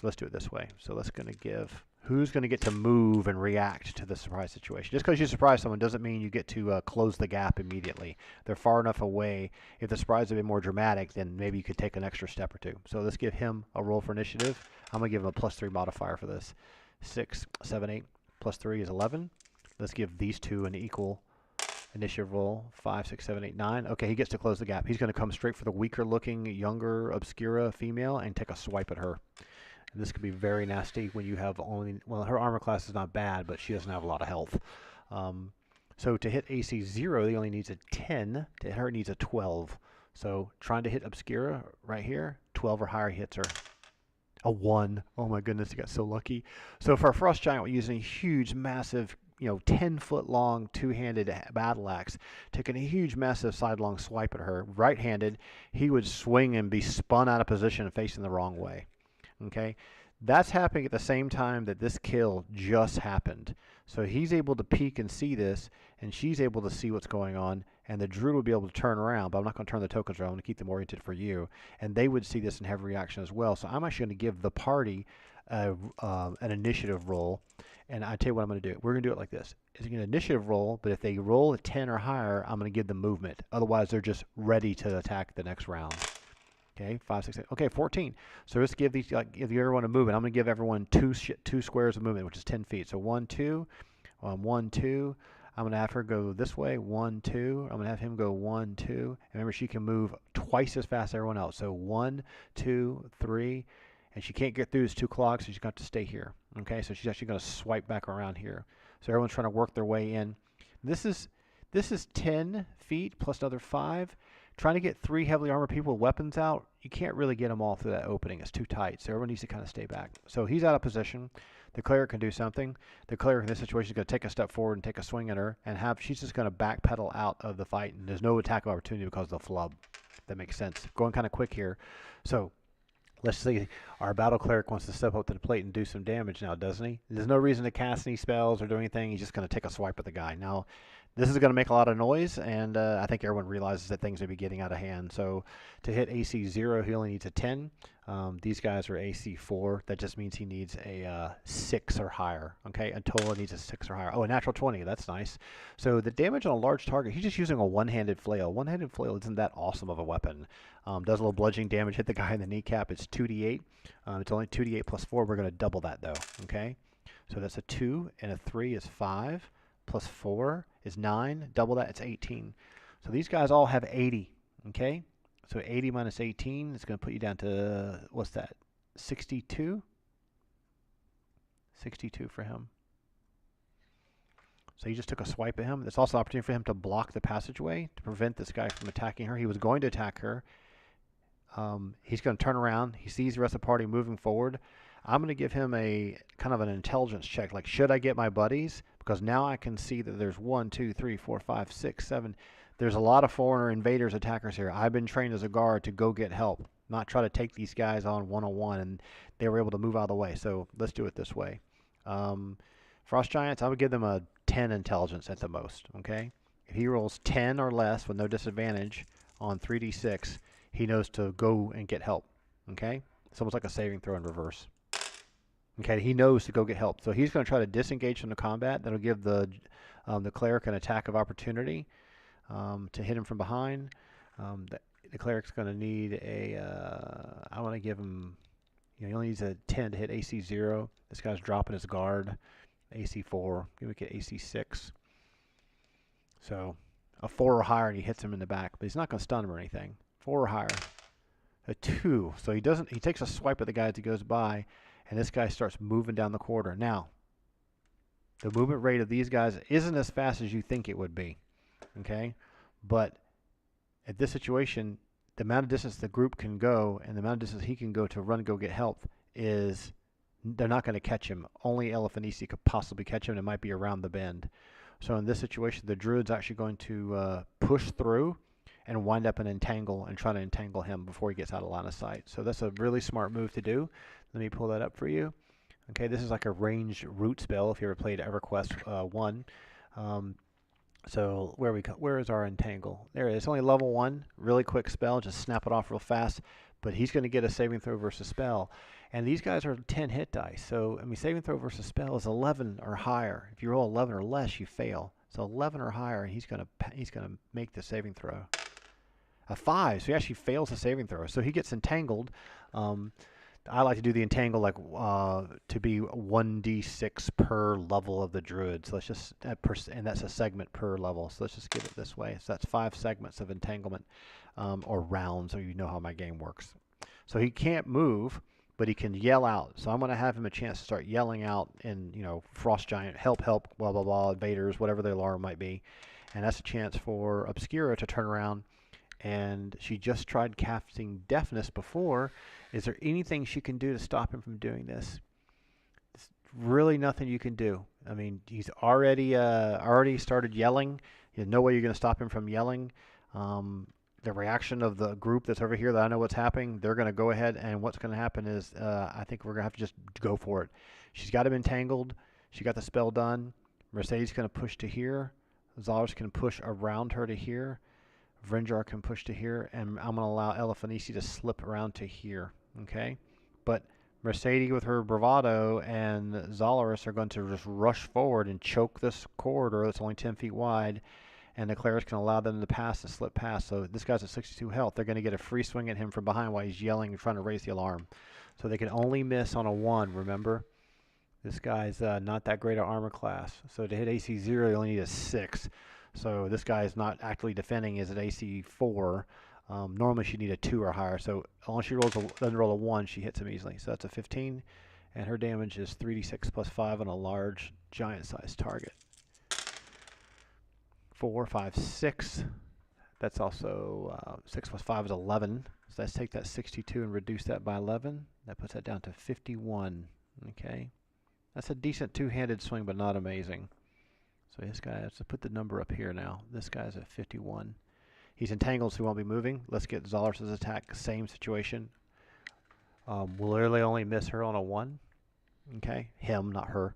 let's do it this way. So let's going to give who's going to get to move and react to the surprise situation. Just because you surprise someone doesn't mean you get to close the gap immediately. They're far enough away. If the surprise had been more dramatic, then maybe you could take an extra step or two. So let's give him a roll for initiative. I'm going to give him a +3 modifier for this. 6, 7, 8 plus 3 is 11. Let's give these two an equal initiative roll. 5, 6, 7, 8, 9. Okay, he gets to close the gap. He's going to come straight for the weaker looking, younger, Obscura female and take a swipe at her. And this could be very nasty when you have only... Well, her armor class is not bad, but she doesn't have a lot of health. So to hit AC 0, he only needs a 10. To hit her, it needs a 12. So trying to hit Obscura right here, 12 or higher hits her. A 1. Oh my goodness, he got so lucky. So for a Frost Giant, we're using a huge, massive... 10-foot long two-handed battle axe, taking a huge, massive sidelong swipe at her. Right-handed, he would swing and be spun out of position and facing the wrong way. Okay, that's happening at the same time that this kill just happened. So he's able to peek and see this, and she's able to see what's going on, and the druid will be able to turn around, but I'm not going to turn the tokens around. I'm going to keep them oriented for you, and they would see this and have reaction as well. So I'm actually going to give the party an initiative roll. And I tell you what I'm going to do. We're going to do it like this. is going to initiative roll, but if they roll a 10 or higher, I'm going to give them movement. Otherwise, they're just ready to attack the next round. Okay, 5, 6, 8. Okay, 14. So let's give these, give everyone a movement. I'm going to give everyone two squares of movement, which is 10 feet. So 1, 2, 1, 2. I'm going to have her go this way, 1, 2. I'm going to have him go 1, 2. And remember, she can move twice as fast as everyone else. So 1, 2, 3. And she can't get through this 2 clogs, so she's got to stay here. Okay, so she's actually going to swipe back around here. So everyone's trying to work their way in. This is 10 feet plus another 5. Trying to get 3 heavily armored people with weapons out, you can't really get them all through that opening. It's too tight, so everyone needs to kind of stay back. So he's out of position. The cleric can do something. The cleric in this situation is going to take a step forward and take a swing at her, and she's just going to backpedal out of the fight, and there's no attack of opportunity because of the flub. That makes sense. Going kind of quick here. So let's see. Our battle cleric wants to step up to the plate and do some damage now, doesn't he? There's no reason to cast any spells or do anything. He's just going to take a swipe at the guy. Now, this is going to make a lot of noise, and I think everyone realizes that things may be getting out of hand. So to hit AC 0, he only needs a 10. These guys are AC 4. That just means he needs a 6 or higher. Okay, Antola needs a 6 or higher. Oh, a natural 20. That's nice. So the damage on a large target, he's just using a one-handed flail. One-handed flail isn't that awesome of a weapon. Does a little bludgeoning damage, hit the guy in the kneecap. It's 2d8. It's only 2d8 plus 4. We're going to double that, though. Okay, so that's a 2, and a 3 is 5. Plus 4 is 9. Double that, it's 18. So these guys all have 80. Okay? So 80 minus 18 is going to put you down to, what's that? 62? 62 for him. So you just took a swipe at him. There's also an opportunity for him to block the passageway to prevent this guy from attacking her. He was going to attack her. He's going to turn around. He sees the rest of the party moving forward. I'm going to give him a kind of an intelligence check. Like, should I get my buddies? Because now I can see that there's 1, 2, 3, 4, 5, 6, 7. There's a lot of foreigner invaders, attackers here. I've been trained as a guard to go get help, not try to take these guys on one-on-one, and they were able to move out of the way. So let's do it this way. Frost Giants, I would give them a 10 intelligence at the most. Okay, if he rolls 10 or less with no disadvantage on 3d6, he knows to go and get help. Okay, it's almost like a saving throw in reverse. Okay, he knows to go get help. So he's going to try to disengage from the combat. That'll give the cleric an attack of opportunity to hit him from behind. The cleric's going to need a, I want to give him, he only needs a 10 to hit AC 0. This guy's dropping his guard. AC 4. Give him AC 6. So a 4 or higher and he hits him in the back. But he's not going to stun him or anything. 4 or higher. A 2. So he takes a swipe at the guy as he goes by. And this guy starts moving down the corridor. Now, the movement rate of these guys isn't as fast as you think it would be. Okay? But at this situation, the amount of distance the group can go and the amount of distance he can go to run and go get help is, they're not going to catch him. Only Elefanisi could possibly catch him, and it might be around the bend. So in this situation, the druid's actually going to push through and wind up and entangle and try to entangle him before he gets out of line of sight. So that's a really smart move to do. Let me pull that up for you. Okay, this is like a ranged root spell if you ever played EverQuest 1. So where is our entangle? There it is. It's only level 1. Really quick spell. Just snap it off real fast. But he's going to get a saving throw versus spell. And these guys are 10 hit dice. So, I mean, saving throw versus spell is 11 or higher. If you roll 11 or less, you fail. So 11 or higher, and he's going to make the saving throw. A 5, so he actually fails the saving throw. So he gets entangled. I like to do the entangle like to be 1d6 per level of the druid. So let's just, and that's a segment per level. So let's just give it this way. So that's 5 segments of entanglement, or rounds, so you know how my game works. So he can't move, but he can yell out. So I'm going to have him a chance to start yelling out in, Frost Giant, help, help, blah, blah, blah, invaders, whatever the alarm might be. And that's a chance for Obscura to turn around. And she just tried casting deafness before. Is there anything she can do to stop him from doing this? There's really nothing you can do. I mean, he's already started yelling. There's no way you're going to stop him from yelling. The reaction of the group that's over here that I know what's happening, they're going to go ahead, and what's going to happen is I think we're going to have to just go for it. She's got him entangled. She got the spell done. Mercedes going to push to here. Zalris can push around her to here. Vrinjar can push to here, and I'm going to allow Elefanisi to slip around to here, okay? But Mercedes with her bravado and Zolaris are going to just rush forward and choke this corridor that's only 10 feet wide, and the clerics can allow them to pass and slip past. So this guy's at 62 health. They're going to get a free swing at him from behind while he's yelling and trying to raise the alarm. So they can only miss on a 1, remember? This guy's not that great at armor class. So to hit AC 0, you only need a 6. So this guy is not actually defending, is at AC 4. Normally she'd need a 2 or higher. So unless she doesn't roll a 1, she hits him easily. So that's a 15. And her damage is 3d6 plus 5 on a large, giant-sized target. 4, 5, 6. That's also 6 plus 5 is 11. So let's take that 62 and reduce that by 11. That puts that down to 51. Okay. That's a decent two-handed swing, but not amazing. So this guy has to put the number up here now. This guy's at 51. He's entangled, so he won't be moving. Let's get Zolaris' attack. Same situation. We'll literally only miss her on a 1. Okay. Him, not her.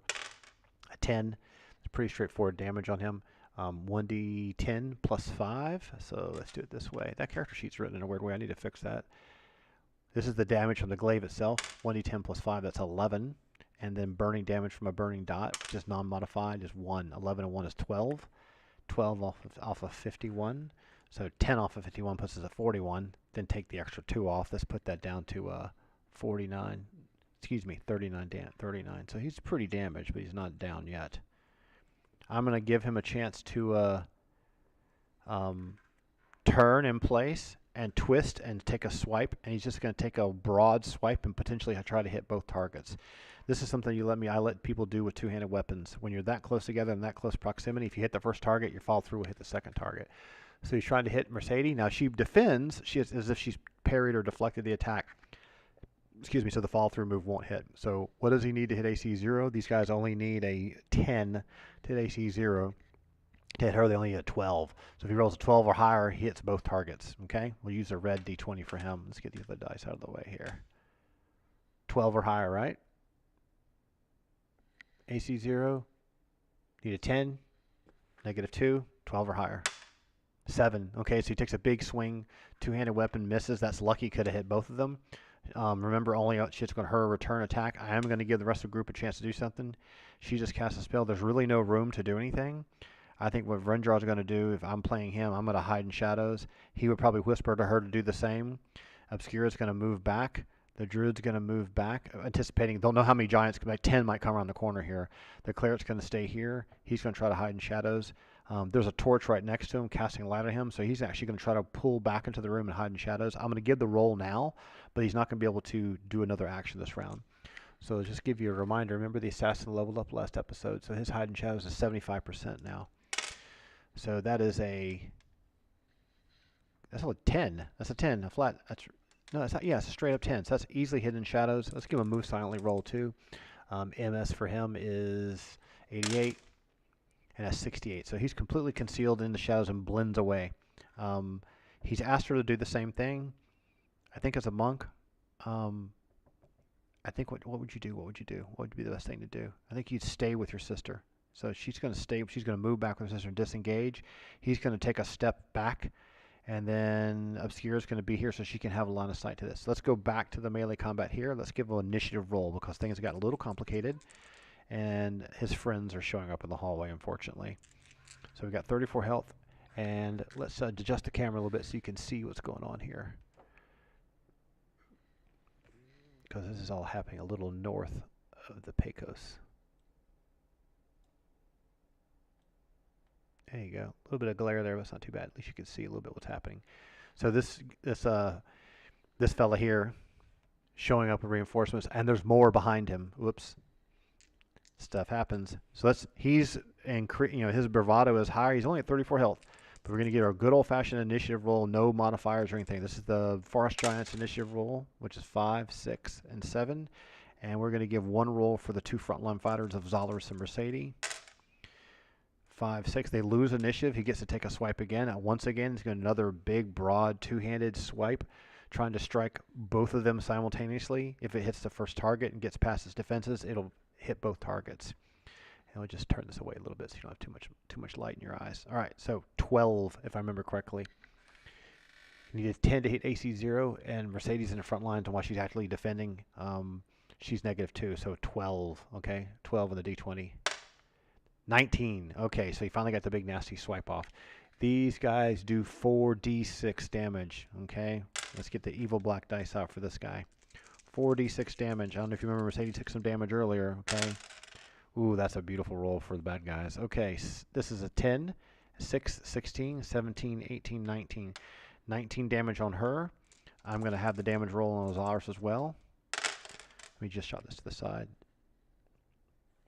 A 10. It's pretty straightforward damage on him. 1d10 plus 5. So let's do it this way. That character sheet's written in a weird way. I need to fix that. This is the damage from the glaive itself. 1d10 plus 5, that's 11. And then burning damage from a burning dot, which is non-modified, is 1. 11 and 1 is 12. 12 off of 51. So 10 off of 51 puts us at 41. Then take the extra 2 off. Let's put that down to 49. Excuse me, 39. 39. So he's pretty damaged, but he's not down yet. I'm going to give him a chance to turn in place and twist and take a swipe, and he's just going to take a broad swipe and potentially try to hit both targets. This is something I let people do with two-handed weapons. When you're that close together in that close proximity, if you hit the first target, your follow through will hit the second target. So he's trying to hit Mercedes. Now she defends, as if she's parried or deflected the attack. Excuse me, so the follow through move won't hit. So what does he need to hit AC 0? These guys only need a 10 to hit AC 0. To hit her, they only need a 12. So if he rolls a 12 or higher, he hits both targets. Okay? We'll use a red D20 for him. Let's get the other dice out of the way here. 12 or higher, right? AC 0. Need a 10. Negative 2. 12 or higher. 7. Okay, so he takes a big swing. Two-handed weapon misses. That's lucky. Could have hit both of them. Remember, only she's going to her return attack. I am going to give the rest of the group a chance to do something. She just cast a spell. There's really no room to do anything. I think what Renjar is going to do, if I'm playing him, I'm going to hide in shadows. He would probably whisper to her to do the same. Obscura is going to move back. The Druid's going to move back, anticipating. They'll know how many giants, like 10 might come around the corner here. The Cleric's going to stay here. He's going to try to hide in shadows. There's a torch right next to him, casting light at him, so he's actually going to try to pull back into the room and hide in shadows. I'm going to give the roll now, but he's not going to be able to do another action this round. So just give you a reminder, remember the assassin leveled up last episode, so his hide in shadows is 75% now. So that's a 10. That's a 10, a flat. It's a straight up 10. So that's easily hidden in shadows. Let's give him a move silently roll too. MS for him is 88 and a 68. So he's completely concealed in the shadows and blends away. He's asked her to do the same thing. I think as a monk, I think what would you do? What would you do? What would be the best thing to do? I think you'd stay with your sister. So she's going to stay. She's going to move back with her sister and disengage. He's going to take a step back, and then Obscura is going to be here so she can have a line of sight to this. Let's go back to the melee combat here. Let's give an initiative roll because things got a little complicated, and his friends are showing up in the hallway, unfortunately. So we've got 34 health, and let's adjust the camera a little bit so you can see what's going on here. Because this is all happening a little north of the Pecos. There you go. A little bit of glare there, but it's not too bad. At least you can see a little bit what's happening. So this fella here showing up with reinforcements, and there's more behind him. Whoops. Stuff happens. So he's his bravado is higher. He's only at 34 health. But we're going to get our good old-fashioned initiative roll, no modifiers or anything. This is the Frost Giant's initiative roll, which is 5, 6, and 7. And we're going to give one roll for the two frontline fighters of Zolaris and Mercedes. 5, 6. They lose initiative. He gets to take a swipe again. Once again, he's going to another big, broad, two-handed swipe, trying to strike both of them simultaneously. If it hits the first target and gets past his defenses, it'll hit both targets. And we'll just turn this away a little bit so you don't have too much light in your eyes. All right, so 12, if I remember correctly. You need a 10 to hit AC 0, and Mercedes in the front lines, and while she's actually defending, She's -2, so 12. Okay, 12 on the d20. 19. Okay, so you finally got the big nasty swipe off. These guys do 4d6 damage. Okay, let's get the evil black dice out for this guy. 4d6 damage. I don't know if you remember Mercedes took some damage earlier. Okay. Ooh, that's a beautiful roll for the bad guys. Okay, this is a 10, 6, 16, 17, 18, 19. 19 damage on her. I'm going to have the damage roll on Ozarus as well. We just shot this to the side.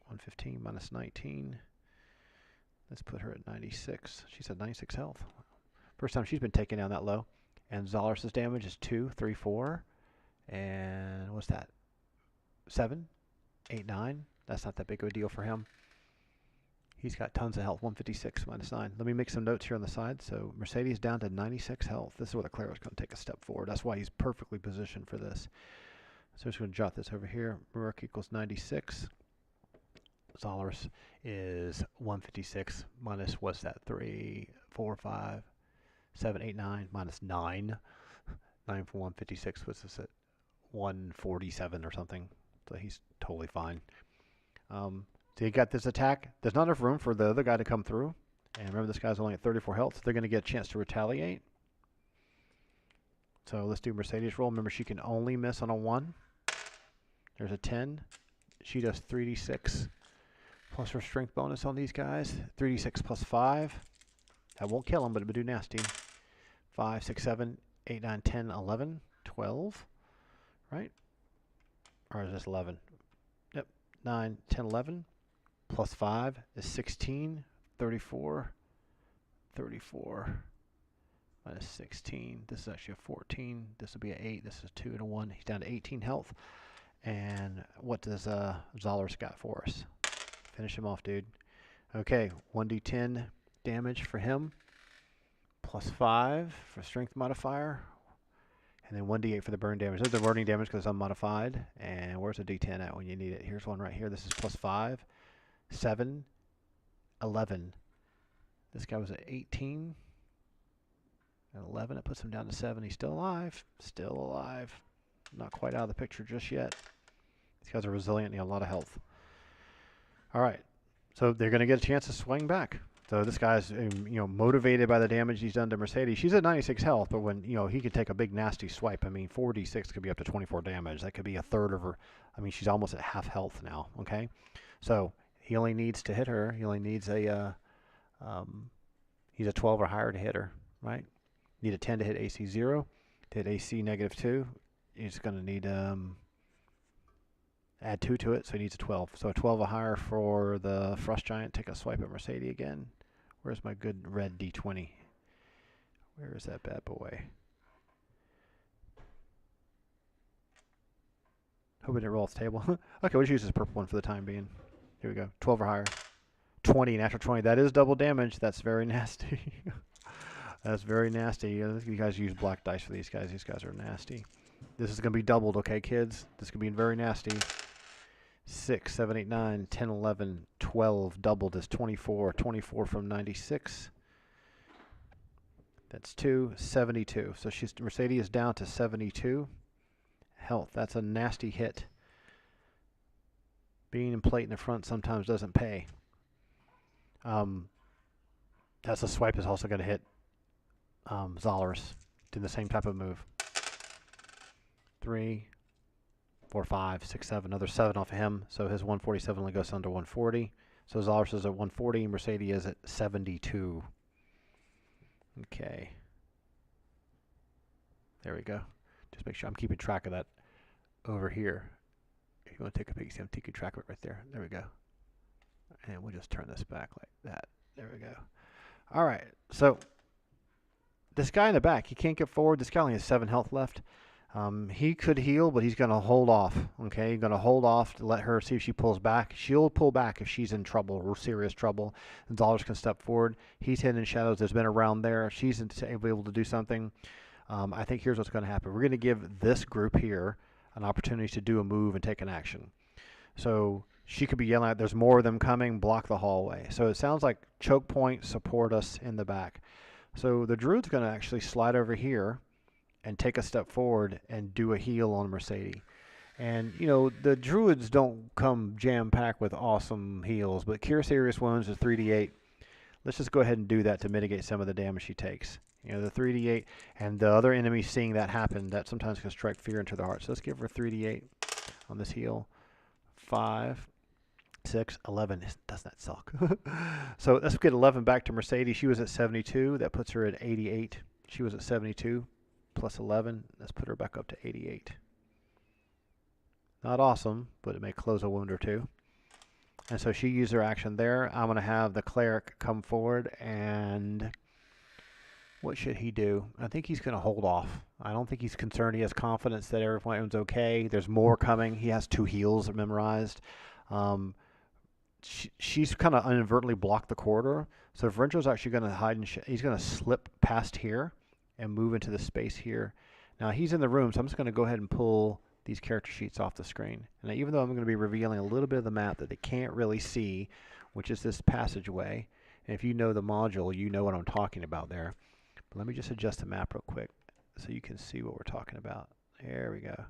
115 minus 19. Let's put her at 96. She's at 96 health. First time she's been taken down that low. And Zolaris' damage is 2, 3, 4. And what's that? 7, 8, 9. That's not that big of a deal for him. He's got tons of health. 156 minus 9. Let me make some notes here on the side. So Mercedes down to 96 health. This is where the cleric's going to take a step forward. That's why he's perfectly positioned for this. So I'm just going to jot this over here. Rourke equals 96. Zolaris is 156 minus, what's that? 3, 4, 5, 7, 8, 9 minus 9. 9 from 156 was this at 147 or something. So he's totally fine. So you got this attack. There's not enough room for the other guy to come through. And remember, this guy's only at 34 health. So they're going to get a chance to retaliate. So let's do Mercedes roll. Remember, she can only miss on a 1. There's a 10. She does 3d6 plus her strength bonus on these guys. 3d6 plus 5. That won't kill him, but it would do nasty. 5, 6, 7, 8, 9, 10, 11, 12. Right? Or is this 11? Yep. 9, 10, 11. Plus 5 is 16. 34. 34. Minus 16. This is actually a 14. This will be an 8. This is a 2 and a 1. He's down to 18 health. And what does Zolaris got for us? Finish him off, dude. Okay, 1d10 damage for him. Plus 5 for strength modifier. And then 1d8 for the burn damage. There's the burning damage because it's unmodified. And where's the d10 at when you need it? Here's one right here. This is plus 5. 7. 11. This guy was at 18. And 11. It puts him down to 7. He's still alive. Still alive. Not quite out of the picture just yet. These guys are resilient and have a lot of health. All right. So they're going to get a chance to swing back. So this guy's, motivated by the damage he's done to Mercedes. She's at 96 health, but when, he could take a big nasty swipe. I mean, 4d6 could be up to 24 damage. That could be a third of her. I mean, she's almost at half health now, okay? So he only needs to hit her. He only needs he's a 12 or higher to hit her, right? Need a 10 to hit AC 0. To hit AC -2, he's going to need add 2 to it, so he needs a 12. So a 12 or higher for the Frost Giant. Take a swipe at Mercedes again. Where's my good red D20? Where is that bad boy? Hope it didn't roll off the table. Okay, we'll just use this purple one for the time being. Here we go. 12 or higher. 20, natural 20. That is double damage. That's very nasty. That's very nasty. You guys use black dice for these guys. These guys are nasty. This is going to be doubled, okay, kids? This could be very nasty. 6, 7, 8, 9, 10, 11, 12. Doubled is 24. 24 from 96. That's 2, 72. So Mercedes is down to 72 health. That's a nasty hit. Being in plate in the front sometimes doesn't pay. That's a swipe is also going to hit Zolaris. Do the same type of move. 3, 4, 5, 6, 7. Another 7 off of him. So his 147 only goes under 140. So Zolaris is at 140. Mercedes is at 72. Okay. There we go. Just make sure I'm keeping track of that over here. If you want to take a peek, see I'm taking track of it right there. There we go. And we'll just turn this back like that. There we go. All right. So this guy in the back, he can't get forward. This guy only has 7 health left. He could heal, but he's going to hold off. Okay, he's going to hold off to let her see if she pulls back. She'll pull back if she's in trouble, real serious trouble. And Zolaris can step forward. He's hidden in shadows. There's been around there. She's able to do something. I think here's what's going to happen. We're going to give this group here an opportunity to do a move and take an action. So she could be yelling out, there's more of them coming, block the hallway. So it sounds like choke point, support us in the back. So the druid's going to actually slide over here and take a step forward and do a heal on Mercedes. And, you know, the druids don't come jam-packed with awesome heals, but Cure Serious Wounds is 3d8. Let's just go ahead and do that to mitigate some of the damage she takes. You know, the 3d8, and the other enemy seeing that happen, that sometimes can strike fear into the heart. So let's give her 3d8 on this heal. 5, 6, 11. Doesn't that suck? So let's get 11 back to Mercedes. She was at 72. That puts her at 88. She was at 72 plus 11. Let's put her back up to 88. Not awesome, but it may close a wound or two. And so she used her action there. I'm going to have the cleric come forward, and what should he do? I think he's going to hold off. I don't think he's concerned. He has confidence that everyone's okay. There's more coming. He has 2 heals memorized. She's kind of inadvertently blocked the corridor. So Vrencho's actually going to hide, and he's going to slip past here and move into the space here. Now he's in the room, so I'm just going to go ahead and pull these character sheets off the screen. And even though I'm going to be revealing a little bit of the map that they can't really see, which is this passageway, and if you know the module, you know what I'm talking about there. But let me just adjust the map real quick so you can see what we're talking about. There we go.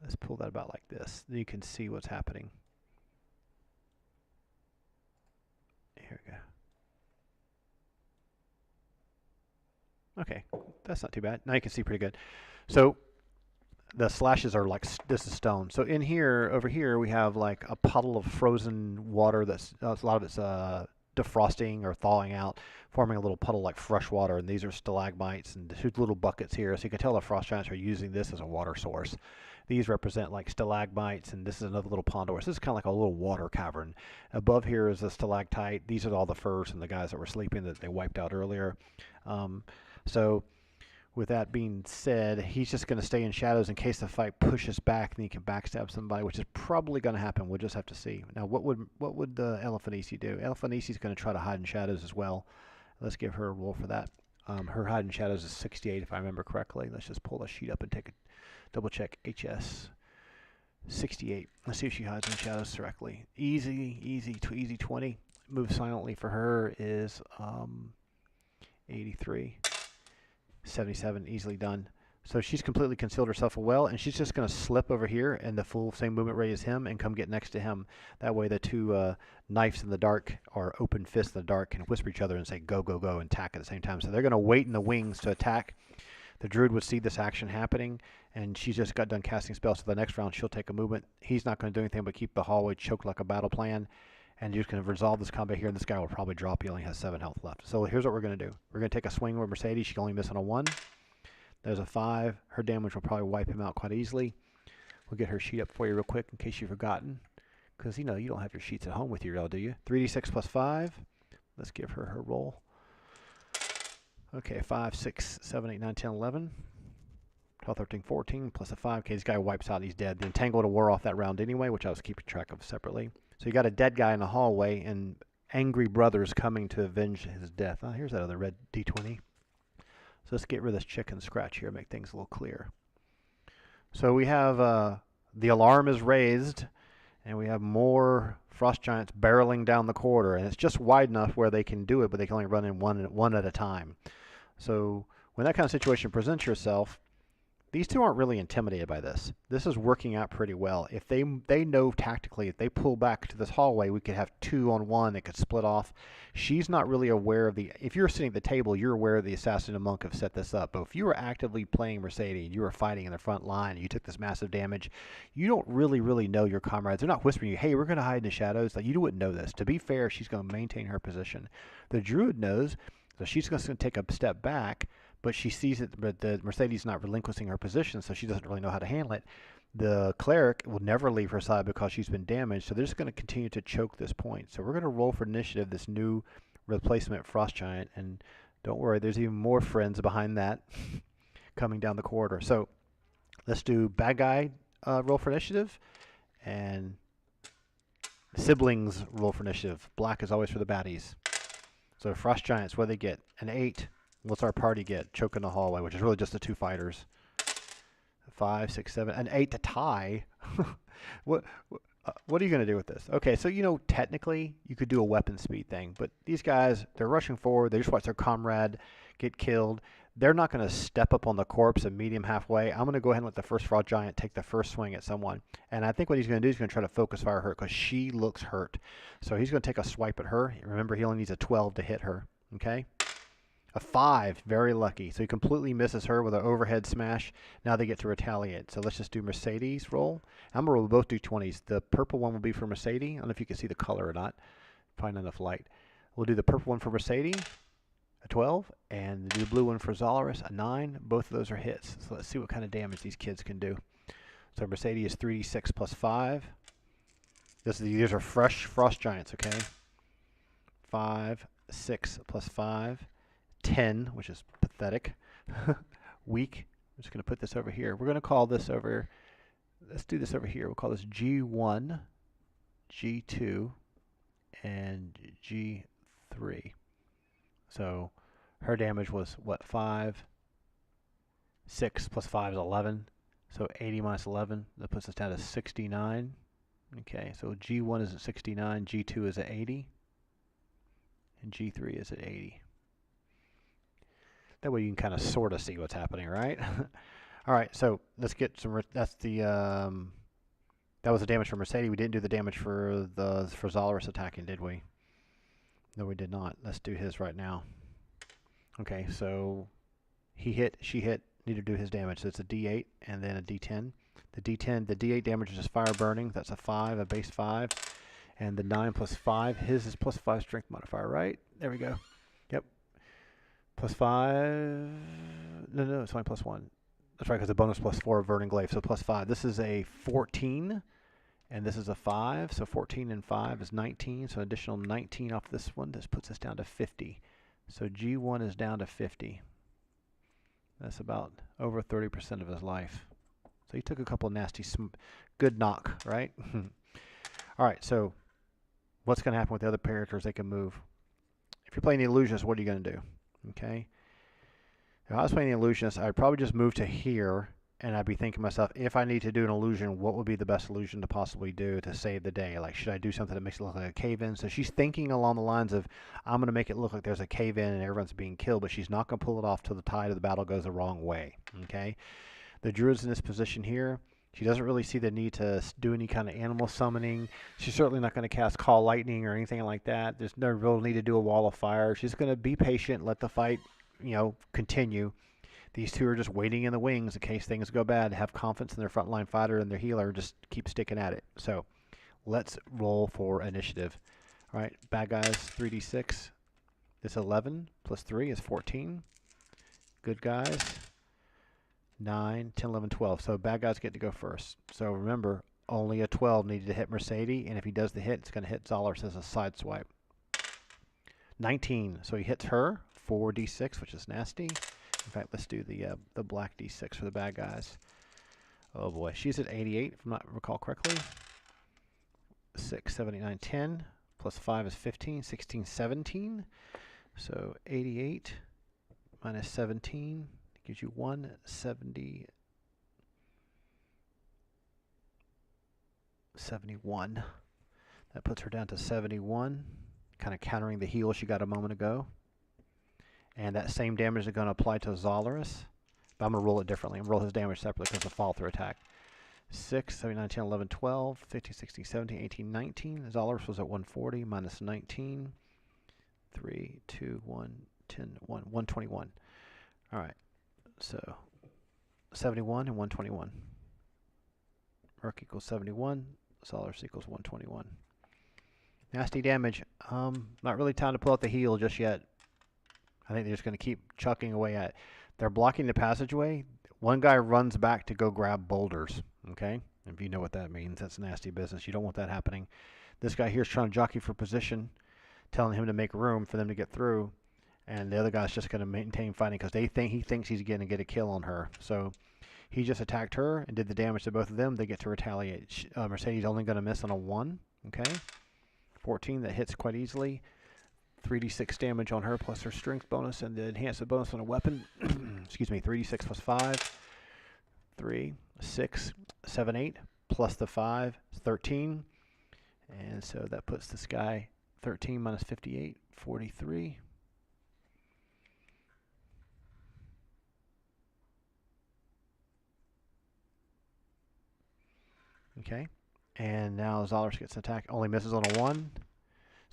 Let's pull that about like this. Then you can see what's happening. Here we go. Okay, that's not too bad. Now you can see pretty good. So the slashes are like, this is stone. So in here, over here, we have like a puddle of frozen water that's, a lot of it's defrosting or thawing out, forming a little puddle like fresh water. And these are stalagmites and 2 little buckets here. So you can tell the frost giants are using this as a water source. These represent like stalagmites, and this is another little pond. This is kind of like a little water cavern. Above here is a stalactite. These are all the furs and the guys that were sleeping that they wiped out earlier. So with that being said, he's just going to stay in shadows in case the fight pushes back and he can backstab somebody, which is probably going to happen. We'll just have to see. Now, what would the Elfanisi do? Elfanisi's going to try to hide in shadows as well. Let's give her a roll for that. Her hide in shadows is 68, if I remember correctly. Let's just pull the sheet up and take a double check. HS 68. Let's see if she hides in shadows correctly. Easy 20. Move silently for her is 83. 77, easily done. So she's completely concealed herself well, and she's just going to slip over here in the full same movement rate as him and come get next to him. That way the 2 knives in the dark, or open fists in the dark, can whisper each other and say go, go, go, and attack at the same time. So they're going to wait in the wings to attack. The druid would see this action happening, and she's just got done casting spells. So the next round she'll take a movement. He's not going to do anything but keep the hallway choked like a battle plan. And you're just going to resolve this combat here, and this guy will probably drop. He only has 7 health left. So here's what we're going to do. We're going to take a swing with Mercedes. She can only miss on a 1. There's a 5. Her damage will probably wipe him out quite easily. We'll get her sheet up for you real quick in case you've forgotten. Because, you know, you don't have your sheets at home with you, do you? 3d6 plus 5. Let's give her her roll. Okay, 5, 6, 7, 8, 9, 10, 11. 12, 13, 14, plus a 5. Okay, this guy wipes out. He's dead. The Entangle will wear off that round anyway, which I was keeping track of separately. So you got a dead guy in the hallway and angry brothers coming to avenge his death. Oh, here's that other red d20. So let's get rid of this chicken scratch here, make things a little clearer. So we have the alarm is raised, and we have more frost giants barreling down the corridor, and it's just wide enough where they can do it, but they can only run in one at a time. So when that kind of situation presents yourself, these 2 aren't really intimidated by this. This is working out pretty well. If they know tactically, if they pull back to this hallway, we could have 2 on 1 that could split off. She's not really aware of if you're sitting at the table, you're aware the assassin and monk have set this up. But if you were actively playing Mercedes, you were fighting in the front line, and you took this massive damage, you don't really know your comrades. They're not whispering you, hey, we're going to hide in the shadows. Like, you wouldn't know this. To be fair, she's going to maintain her position. The druid knows, so she's going to take a step back, but she sees it, but the Mercedes is not relinquishing her position, so she doesn't really know how to handle it. The cleric will never leave her side because she's been damaged, so they're just going to continue to choke this point. So we're going to roll for initiative, this new replacement Frost Giant, and don't worry, there's even more friends behind that coming down the corridor. So let's do bad guy roll for initiative, and siblings roll for initiative. Black is always for the baddies. So Frost Giants, what do they get? An 8. What's our party get? Choke in the hallway, which is really just the 2 fighters. 5, 6, 7, an 8 to tie. What? What are you going to do with this? Okay, so technically you could do a weapon speed thing, but these guys, they're rushing forward. They just watch their comrade get killed. They're not going to step up on the corpse and meet him halfway. I'm going to go ahead and let the first Frost Giant take the first swing at someone. And I think what he's going to do is going to try to focus fire her because she looks hurt. So he's going to take a swipe at her. Remember, he only needs a 12 to hit her. Okay? A 5, very lucky. So he completely misses her with an overhead smash. Now they get to retaliate. So let's just do Mercedes roll. I'm going to roll both d20s. The purple one will be for Mercedes. I don't know if you can see the color or not. Probably not enough light. We'll do the purple one for Mercedes, a 12, and the blue one for Zolaris, a 9. Both of those are hits. So let's see what kind of damage these kids can do. So Mercedes is 3d6 plus 5. These are fresh Frost Giants, okay? 5, 6 plus 5. 10, which is pathetic. Weak. I'm just going to put this over here. We're going to call this over. Let's do this over here. We'll call this G1, G2, and G3. So her damage was what? 5. 6 plus 5 is 11. So 80 minus 11. That puts us down to 69. Okay, so G1 is at 69, G2 is at 80, and G3 is at 80. That way you can kind of sort of see what's happening, right? All right, so let's get some. That's the that was the damage for Mercedes. We didn't do the damage for Zolaris attacking, did we? No, we did not. Let's do his right now. Okay, so he hit, she hit. Need to do his damage. So it's a D8 and then a D10. The D8 damage is just fire burning. That's a 5, a base 5, and the 9 plus 5. His is plus 5 strength modifier, right? There we go. Yep. Plus 5. No, it's only plus 1. That's right, because the bonus plus 4 of Verdant Glaive, so plus 5. This is a 14, and this is a 5. So 14 and 5 is 19. So an additional 19 off this one. This puts us down to 50. So G1 is down to 50. That's about over 30% of his life. So he took a couple of nasty, good knock, right? All right, so what's going to happen with the other characters? They can move. If you're playing the Illusionist, what are you going to do? Okay. If I was playing the Illusionist, I'd probably just move to here, and I'd be thinking to myself, if I need to do an illusion, what would be the best illusion to possibly do to save the day? Like, should I do something that makes it look like a cave-in? So she's thinking along the lines of, I'm going to make it look like there's a cave-in and everyone's being killed, but she's not going to pull it off till the tide of the battle goes the wrong way. Okay. The Druid's in this position here. She doesn't really see the need to do any kind of animal summoning. She's certainly not going to cast Call Lightning or anything like that. There's no real need to do a Wall of Fire. She's going to be patient, let the fight, continue. These two are just waiting in the wings in case things go bad, have confidence in their frontline fighter and their healer, just keep sticking at it. So let's roll for initiative. All right, bad guys, 3d6. This 11 plus 3 is 14. Good guys, 9, 10, 11, 12. So bad guys get to go first. So remember, only a 12 needed to hit Mercedes, and if he does the hit, it's going to hit Zolaris as a side swipe. 19, so he hits her, 4d6, which is nasty. In fact, let's do the black d6 for the bad guys. Oh boy, she's at 88, if I recall correctly. 6, 7, 8, 9, 10. Plus 5 is 15, 16, 17. So 88 minus 17 gives you 170, 71. That puts her down to 71, kind of countering the heal she got a moment ago. And that same damage is going to apply to Zolaris. But I'm going to roll it differently. I'm going to roll his damage separately because of fall-through attack. 6, 7, 9, 10, 11, 12, 15, 16, 17, 18, 19. Zolaris was at 140 minus 19. 3, 2, 1, 10, 1, 121. All right. So 71 and 121. Merc equals 71. Zolaris equals 121. Nasty damage. Not really time to pull out the heal just yet. I think they're just going to keep chucking away at it. They're blocking the passageway. One guy runs back to go grab boulders. Okay? If you know what that means, that's nasty business. You don't want that happening. This guy here is trying to jockey for position, telling him to make room for them to get through. And the other guy's just going to maintain fighting because he thinks he's going to get a kill on her. So he just attacked her and did the damage to both of them. They get to retaliate. Mercedes only going to miss on a 1. Okay? 14, that hits quite easily. 3d6 damage on her plus her strength bonus and the enhancement bonus on a weapon. Excuse me, 3d6 plus 5. 3, 6, 7, 8 plus the 5 is 13. And so that puts this guy 13 minus 58, 43. Okay. And now Zolars gets an attack. Only misses on a 1.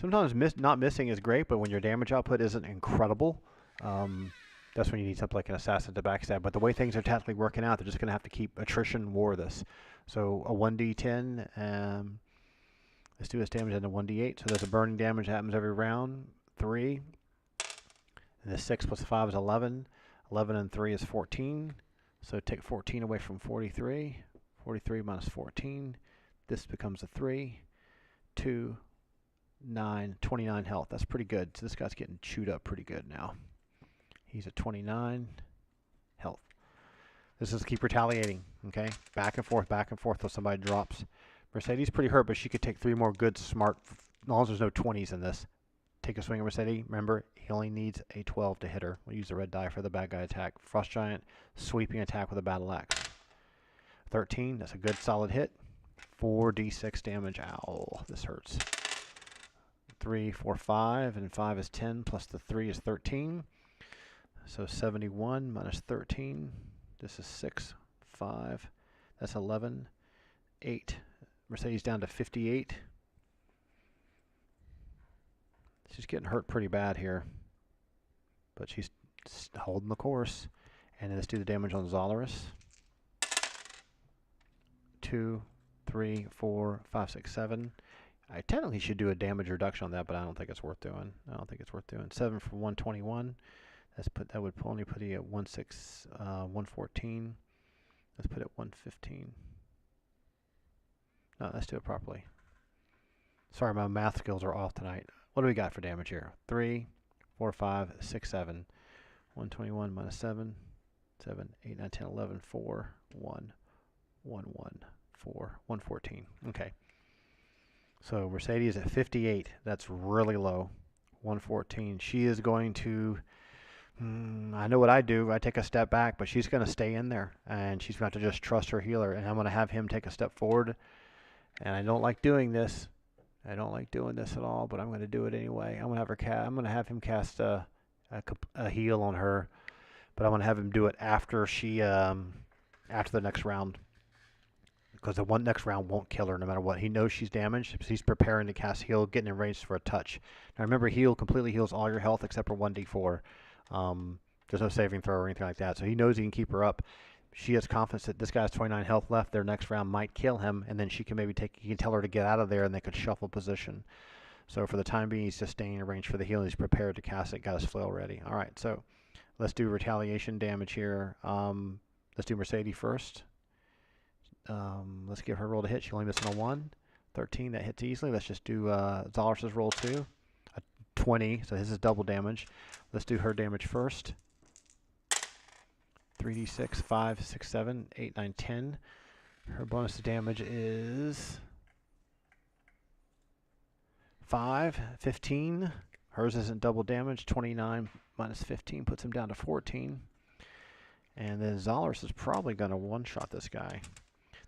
Sometimes not missing is great, but when your damage output isn't incredible, that's when you need something like an assassin to backstab. But the way things are tactically working out, they're just going to have to keep attrition war this. So a 1d10, let's do this damage into 1d8. So there's a burning damage that happens every round. 3. And the 6 plus 5 is 11. 11 and 3 is 14. So take 14 away from 43. 43 minus 14. This becomes a 3. 2. 9, 29 health. That's pretty good. So this guy's getting chewed up pretty good now. He's at 29 health. This is keep retaliating, okay? Back and forth till somebody drops. Mercedes pretty hurt, but she could take 3 more good, smart, as long as there's no 20s in this. Take a swing at Mercedes. Remember, he only needs a 12 to hit her. We'll use the red die for the bad guy attack. Frost Giant, sweeping attack with a battle axe. 13, that's a good solid hit. 4d6 damage. Ow, this hurts. 3, 4, 5, and 5 is 10, plus the 3 is 13. So 71 minus 13. This is 6, 5. That's 11, 8. Mercedes down to 58. She's getting hurt pretty bad here, but she's holding the course. And let's do the damage on Zolaris. 2, 3, 4, 5, 6, 7. I technically should do a damage reduction on that, but I don't think it's worth doing. 7 for 121. That would only put you at 114. Let's put it 115. No, let's do it properly. Sorry, my math skills are off tonight. What do we got for damage here? 3, 4, 5, 6, 7. 121 minus 7. 7, 8, 9, 10, 11, 4, 1, 1, 1, 4, 114. Okay. So Mercedes at 58. That's really low. 114. She is going to... I know what I do. I take a step back, but she's going to stay in there. And she's going to just trust her healer. And I'm going to have him take a step forward. And I don't like doing this. I don't like doing this at all, but I'm going to do it anyway. I'm going to have him cast a heal on her. But I'm going to have him do it after after the next round. Because the next round won't kill her no matter what. He knows she's damaged, so he's preparing to cast heal, getting in range for a touch. Now remember, heal completely heals all your health except for 1d4. There's no saving throw or anything like that, so he knows he can keep her up. She has confidence that this guy has 29 health left. Their next round might kill him, and then she can maybe he can tell her to get out of there, and they could shuffle position. So for the time being, he's just staying in range for the heal. He's prepared to cast it, got his flail ready. All right, so let's do retaliation damage here. Let's do Mercedes first. Let's give her a roll to hit. She only missing a 1. 13, that hits easily. Let's just do Zolaris' roll too. A 20, so his is double damage. Let's do her damage first. 3d6, 5, 6, 7, 8, 9, 10. Her bonus to damage is 5, 15. Hers isn't double damage. 29 minus 15 puts him down to 14. And then Zolaris is probably going to one-shot this guy.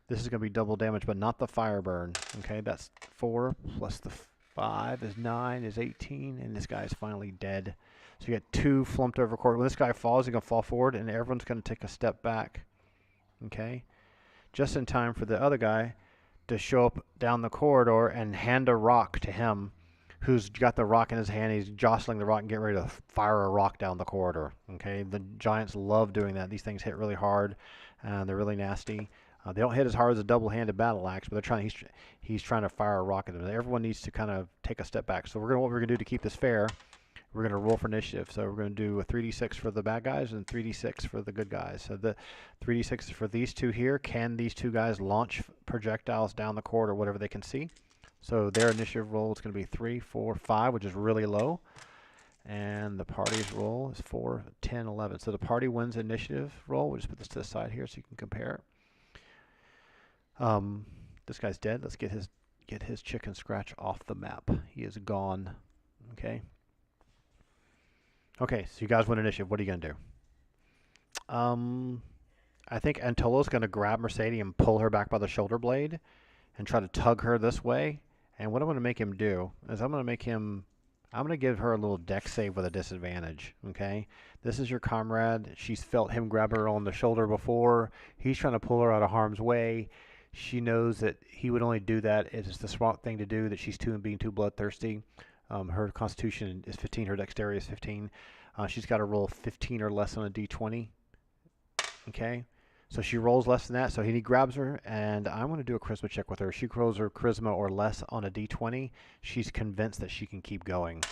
This is going to be double damage, but not the fire burn. Okay, that's 4 plus the 5 is 9 is 18, and this guy is finally dead. So you get 2 flumped over corridor. When this guy falls, he's going to fall forward, and everyone's going to take a step back. Okay, just in time for the other guy to show up down the corridor and hand a rock to him, who's got the rock in his hand. He's jostling the rock and getting ready to fire a rock down the corridor. Okay, the giants love doing that. These things hit really hard, and they're really nasty. They don't hit as hard as a double-handed battle axe, but he's trying to fire a rock at them. Everyone needs to kind of take a step back. So what we're going to do to keep this fair, we're going to roll for initiative. So we're going to do a 3d6 for the bad guys and 3d6 for the good guys. So the 3d6 is for these two here. Can these two guys launch projectiles down the corridor, whatever they can see? So their initiative roll is going to be 3, 4, 5, which is really low. And the party's roll is 4, 10, 11. So the party wins initiative roll. We'll just put this to the side here so you can compare it. This guy's dead. Let's get his chicken scratch off the map. He is gone. Okay. Okay, so you guys win initiative. What are you going to do? I think Antolo's going to grab Mercedes and pull her back by the shoulder blade and try to tug her this way And what I'm going to make him do is I'm going to give her a little dex save with a disadvantage, okay? This is your comrade. She's felt him grab her on the shoulder before. He's trying to pull her out of harm's way. She knows that he would only do that. It's the smart thing to do, that she's being too bloodthirsty. Her constitution is 15, her dexterity is 15. She's got to roll 15 or less on a d20, okay? So she rolls less than that, so he grabs her, and I'm going to do a charisma check with her. She rolls her charisma or less on a d20. She's convinced that she can keep going.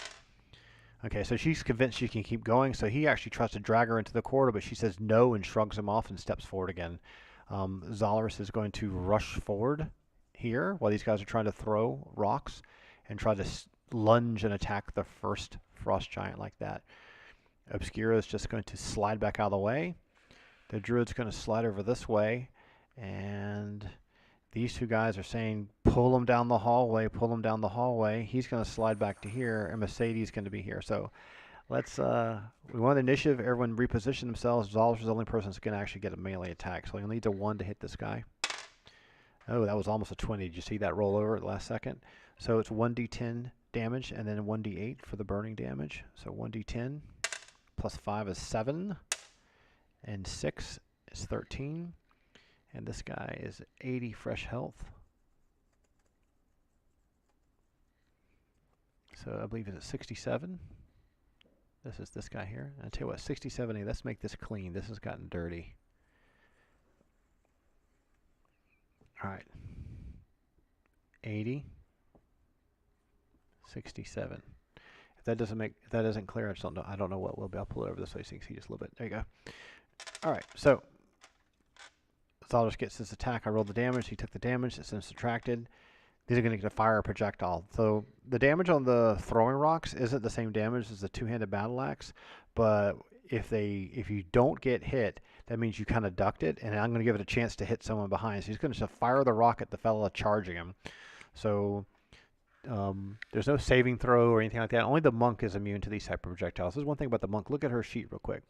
Okay, so she's convinced she can keep going, so he actually tries to drag her into the corridor, but she says no and shrugs him off and steps forward again. Zalaris is going to rush forward here while these guys are trying to throw rocks and try to lunge and attack the first Frost Giant like that. Obscura is just going to slide back out of the way. The druid's going to slide over this way, and these two guys are saying, pull him down the hallway, pull him down the hallway. He's going to slide back to here, and Mercedes is going to be here. So let's, we want the initiative. Everyone reposition themselves. Zalaris is the only person that's going to actually get a melee attack. So he needs a 1 to hit this guy. Oh, that was almost a 20. Did you see that roll over at the last second? So it's 1d10 damage, and then 1d8 for the burning damage. So 1d10 plus 5 is 7. And 6 is 13. And this guy is 80 fresh health. So I believe it's 67. This is this guy here. And I tell you what, 67, let's make this clean. This has gotten dirty. All right. 80. 67. If that isn't clear, I just don't know. I don't know what will be. I'll pull it over this way so you can see just a little bit. There you go. All right, so Zalaris gets his attack. I rolled the damage. He took the damage. It's then subtracted. These are going to get a fire projectile. So the damage on the throwing rocks isn't the same damage as the two-handed battle axe, but if you don't get hit, that means you kind of ducked it, and I'm going to give it a chance to hit someone behind. So he's going to fire the rock at the fella charging him. So there's no saving throw or anything like that. Only the monk is immune to these type of projectiles. This is one thing about the monk. Look at her sheet real quick.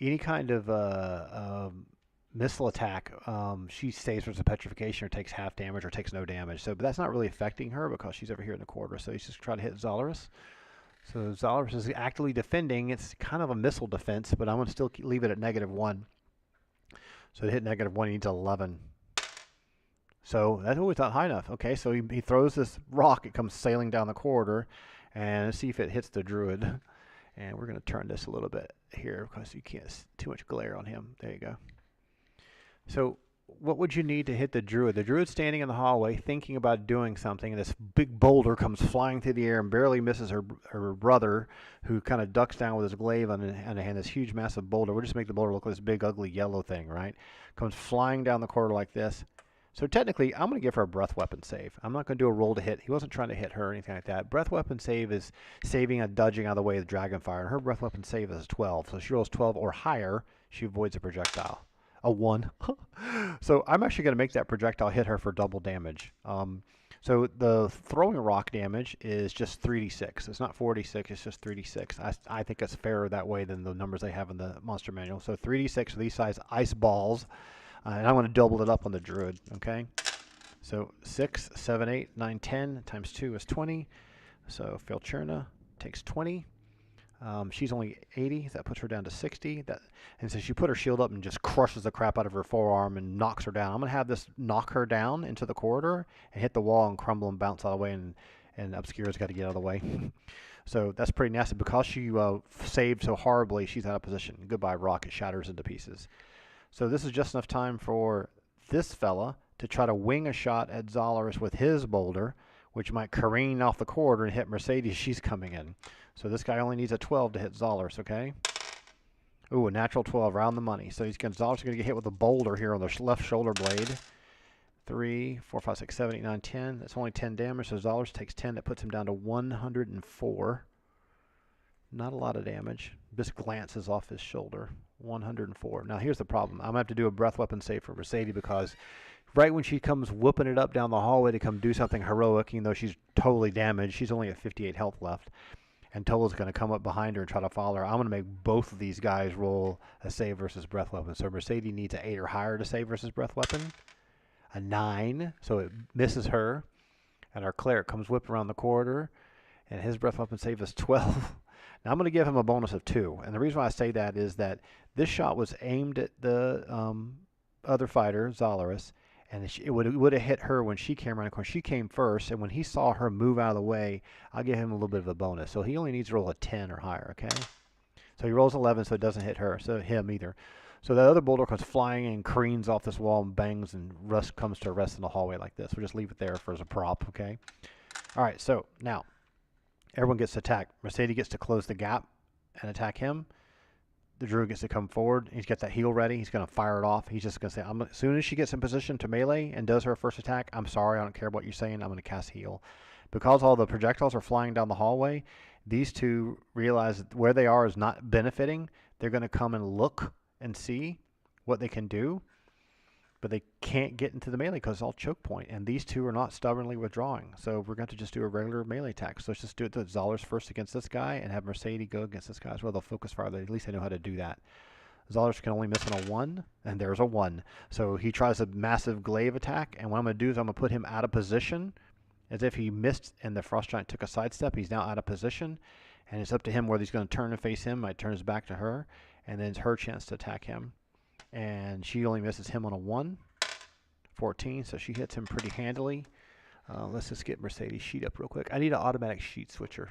Any kind of missile attack, she saves versus petrification or takes half damage or takes no damage. So, but that's not really affecting her because she's over here in the corridor. So he's just trying to hit Zalaris. So Zalaris is actively defending. It's kind of a missile defense, but I'm going to still leave it at -1. So to hit -1, he needs 11. So that's always not high enough. Okay, so he throws this rock. It comes sailing down the corridor, and let's see if it hits the druid. And we're going to turn this a little bit here because you can't, too much glare on him. There you go. So what would you need to hit the druid? The druid's standing in the hallway thinking about doing something, and this big boulder comes flying through the air and barely misses her brother, who kind of ducks down with his glaive on hand, this huge, massive boulder. We'll just make the boulder look like this big, ugly yellow thing, right? Comes flying down the corridor like this. So technically, I'm going to give her a breath weapon save. I'm not going to do a roll to hit. He wasn't trying to hit her or anything like that. Breath weapon save is saving a dodging out of the way of the dragon fire. And her breath weapon save is 12. So she rolls 12 or higher, she avoids a projectile. A 1. So I'm actually going to make that projectile hit her for double damage. So the throwing rock damage is just 3d6. It's not 4d6, it's just 3d6. I think it's fairer that way than the numbers they have in the monster manual. So 3d6 for these size ice balls. And I'm going to double it up on the druid, okay? So 6, 7, 8, 9, 10 times 2 is 20. So Filcherna takes 20. She's only 80. That puts her down to 60. And so she put her shield up and just crushes the crap out of her forearm and knocks her down. I'm going to have this knock her down into the corridor and hit the wall and crumble and bounce out of the way. And Obscura's got to get out of the way. So that's pretty nasty. Because she saved so horribly, she's out of position. Goodbye, rock. It shatters into pieces. So this is just enough time for this fella to try to wing a shot at Zalaris with his boulder, which might careen off the corridor and hit Mercedes. She's coming in. So this guy only needs a 12 to hit Zalaris, okay? Ooh, a natural 12, round the money. So Zalaris is going to get hit with a boulder here on the left shoulder blade. 3, 4, 5, 6, 7, 8, 9, 10. That's only 10 damage, so Zalaris takes 10. That puts him down to 104. Not a lot of damage. Just glances off his shoulder. 104. Now here's the problem. I'm going to have to do a breath weapon save for Mercedes because right when she comes whooping it up down the hallway to come do something heroic, even though she's totally damaged, she's only at 58 health left. And Tola's going to come up behind her and try to follow her. I'm going to make both of these guys roll a save versus breath weapon. So Mercedes needs an 8 or higher to save versus breath weapon. A 9, so it misses her. And our cleric comes whipping around the corridor, and his breath weapon save is 12. Now I'm going to give him a bonus of 2. And the reason why I say that is that this shot was aimed at the other fighter, Zalaris, and it would have hit her when she came around the corner. She came first, and when he saw her move out of the way, I'll give him a little bit of a bonus. So he only needs to roll a 10 or higher, okay? So he rolls 11, so it doesn't hit her, so him either. So the other boulder comes flying and careens off this wall and bangs, and Russ comes to a rest in the hallway like this. We'll just leave it there as a prop, okay? All right, so now everyone gets attacked. Mercedes gets to close the gap and attack him. The druid gets to come forward. He's got that heal ready. He's going to fire it off. He's just going to say, as soon as she gets in position to melee and does her first attack, I'm sorry, I don't care what you're saying, I'm going to cast heal. Because all the projectiles are flying down the hallway, these two realize that where they are is not benefiting. They're going to come and look and see what they can do, but they can't get into the melee because it's all choke point, and these two are not stubbornly withdrawing. So we're going to just do a regular melee attack. So let's just do it to Zalaris first against this guy and have Mercedes go against this guy as well. They'll focus fire. At least they know how to do that. Zalaris can only miss on a 1, and there's a 1. So he tries a massive glaive attack, and what I'm going to do is I'm going to put him out of position as if he missed and the Frost Giant took a sidestep. He's now out of position, and it's up to him whether he's going to turn and face him. Might turn his back to her, and then it's her chance to attack him. And she only misses him on a 1. 14, so she hits him pretty handily. Let's just get Mercedes' sheet up real quick. I need an automatic sheet switcher.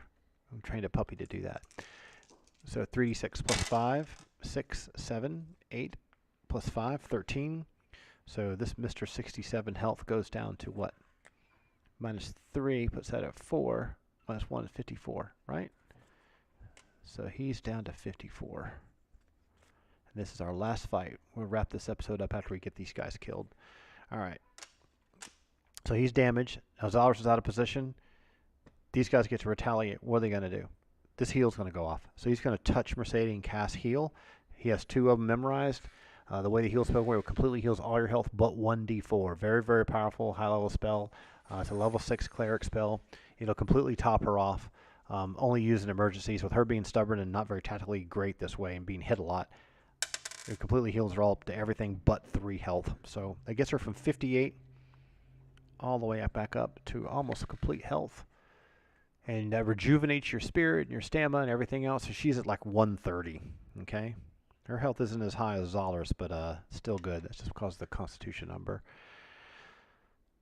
I'm trained a puppy to do that. So 3d6 plus 5, 6, 7, 8, plus 5, 13. So this Mr. 67 health goes down to what? Minus 3 puts that at 4. Minus 1 is 54, right? So he's down to 54. And this is our last fight. We'll wrap this episode up after we get these guys killed. All right. So he's damaged. Now Zalaris is out of position. These guys get to retaliate. What are they going to do? This heal's going to go off. So he's going to touch Mercedes and cast heal. He has 2 of them memorized. The way the heal spell works, it completely heals all your health but 1d4. Very, very powerful, high-level spell. It's a level 6 cleric spell. It'll completely top her off. Only used in emergencies. With her being stubborn and not very tactically great this way and being hit a lot, it completely heals her all up to everything but 3 health. So that gets her from 58 all the way back up to almost complete health. And that rejuvenates your spirit and your stamina and everything else. So she's at like 130, okay? Her health isn't as high as Zalaris, but still good. That's just because of the constitution number.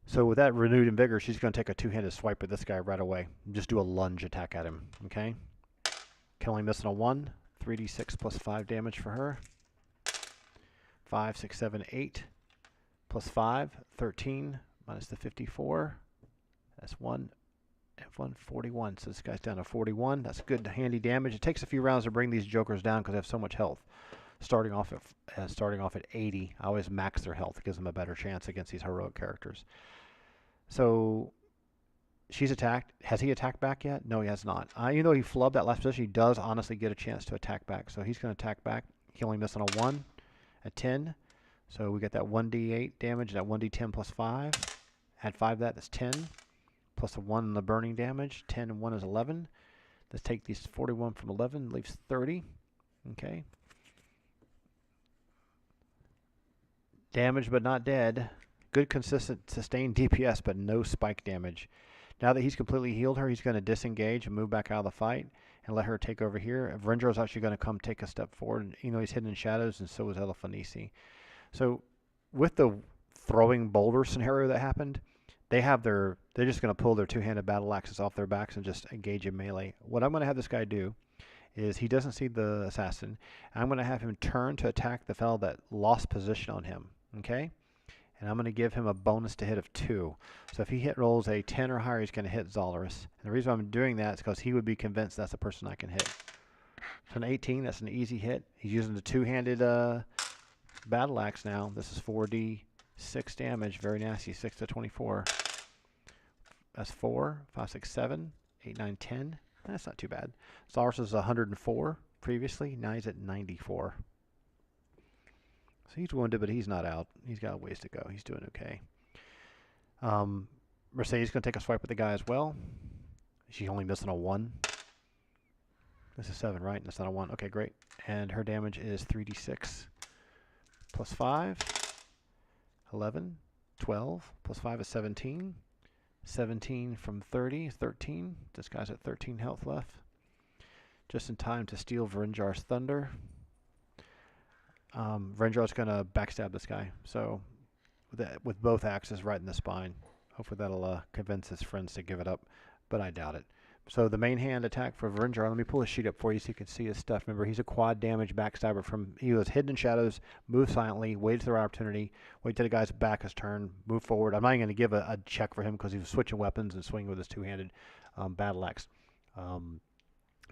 So with that renewed in vigor, she's going to take a 2-handed swipe at this guy right away. Just do a lunge attack at him, okay? Can only miss on a 1. 3d6 plus 5 damage for her. 5, 6, 7, 8. Plus 5, 13. Minus the 54. That's 1. F1, 41. So this guy's down to 41. That's good, handy damage. It takes a few rounds to bring these jokers down because they have so much health. Starting off at 80, I always max their health. It gives them a better chance against these heroic characters. So she's attacked. Has he attacked back yet? No, he has not. Even though he flubbed that last position, he does honestly get a chance to attack back. So he's going to attack back. He only missed on a 1, a 10. So we get that 1d8 damage, that 1d10 plus 5. Add 5 to that, that's 10. Plus a 1 in the burning damage. 10 and 1 is 11. Let's take these 41 from 11, leaves 30. Okay. Damaged but not dead. Good consistent sustained DPS, but no spike damage. Now that he's completely healed her, he's going to disengage and move back out of the fight and let her take over here. Vrindro's actually going to come take a step forward. And, you know, he's hidden in shadows, and so is Elafanisi. So with the throwing boulder scenario that happened, they're just going to pull their 2-handed battle axes off their backs and just engage in melee. What I'm going to have this guy do is he doesn't see the assassin. I'm going to have him turn to attack the fellow that lost position on him. Okay? And I'm going to give him a bonus to hit of 2. So if he rolls a 10 or higher, he's going to hit Zalaris. And the reason I'm doing that is because he would be convinced that's the person I can hit. So an 18, that's an easy hit. He's using the 2-handed battle axe now. This is 4d6 damage. Very nasty. 6 to 24. That's 4, 5, 6, 7, 8, 9, 10. That's not too bad. Zalaris was 104 previously. Now he's at 94. So he's wounded, but he's not out. He's got a ways to go. He's doing okay. Mercedes is going to take a swipe at the guy as well. She's only missing a 1. This is 7, right? That's not a 1. Okay, great. And her damage is 3d6 plus 5, 11, 12, plus 5 is 17. 17 from 30, 13. This guy's at 13 health left. Just in time to steal Vrinjar's Thunder. Vrinjar's going to backstab this guy. So with both axes right in the spine. Hopefully that'll convince his friends to give it up, but I doubt it. So the main hand attack for Vrinjar, let me pull his sheet up for you so you can see his stuff. Remember, he's a quad damage backstabber he was hidden in shadows, moved silently, waited for the right opportunity, wait till the guy's back is turned, move forward. I'm not even going to give a check for him because he was switching weapons and swinging with his two-handed battle axe.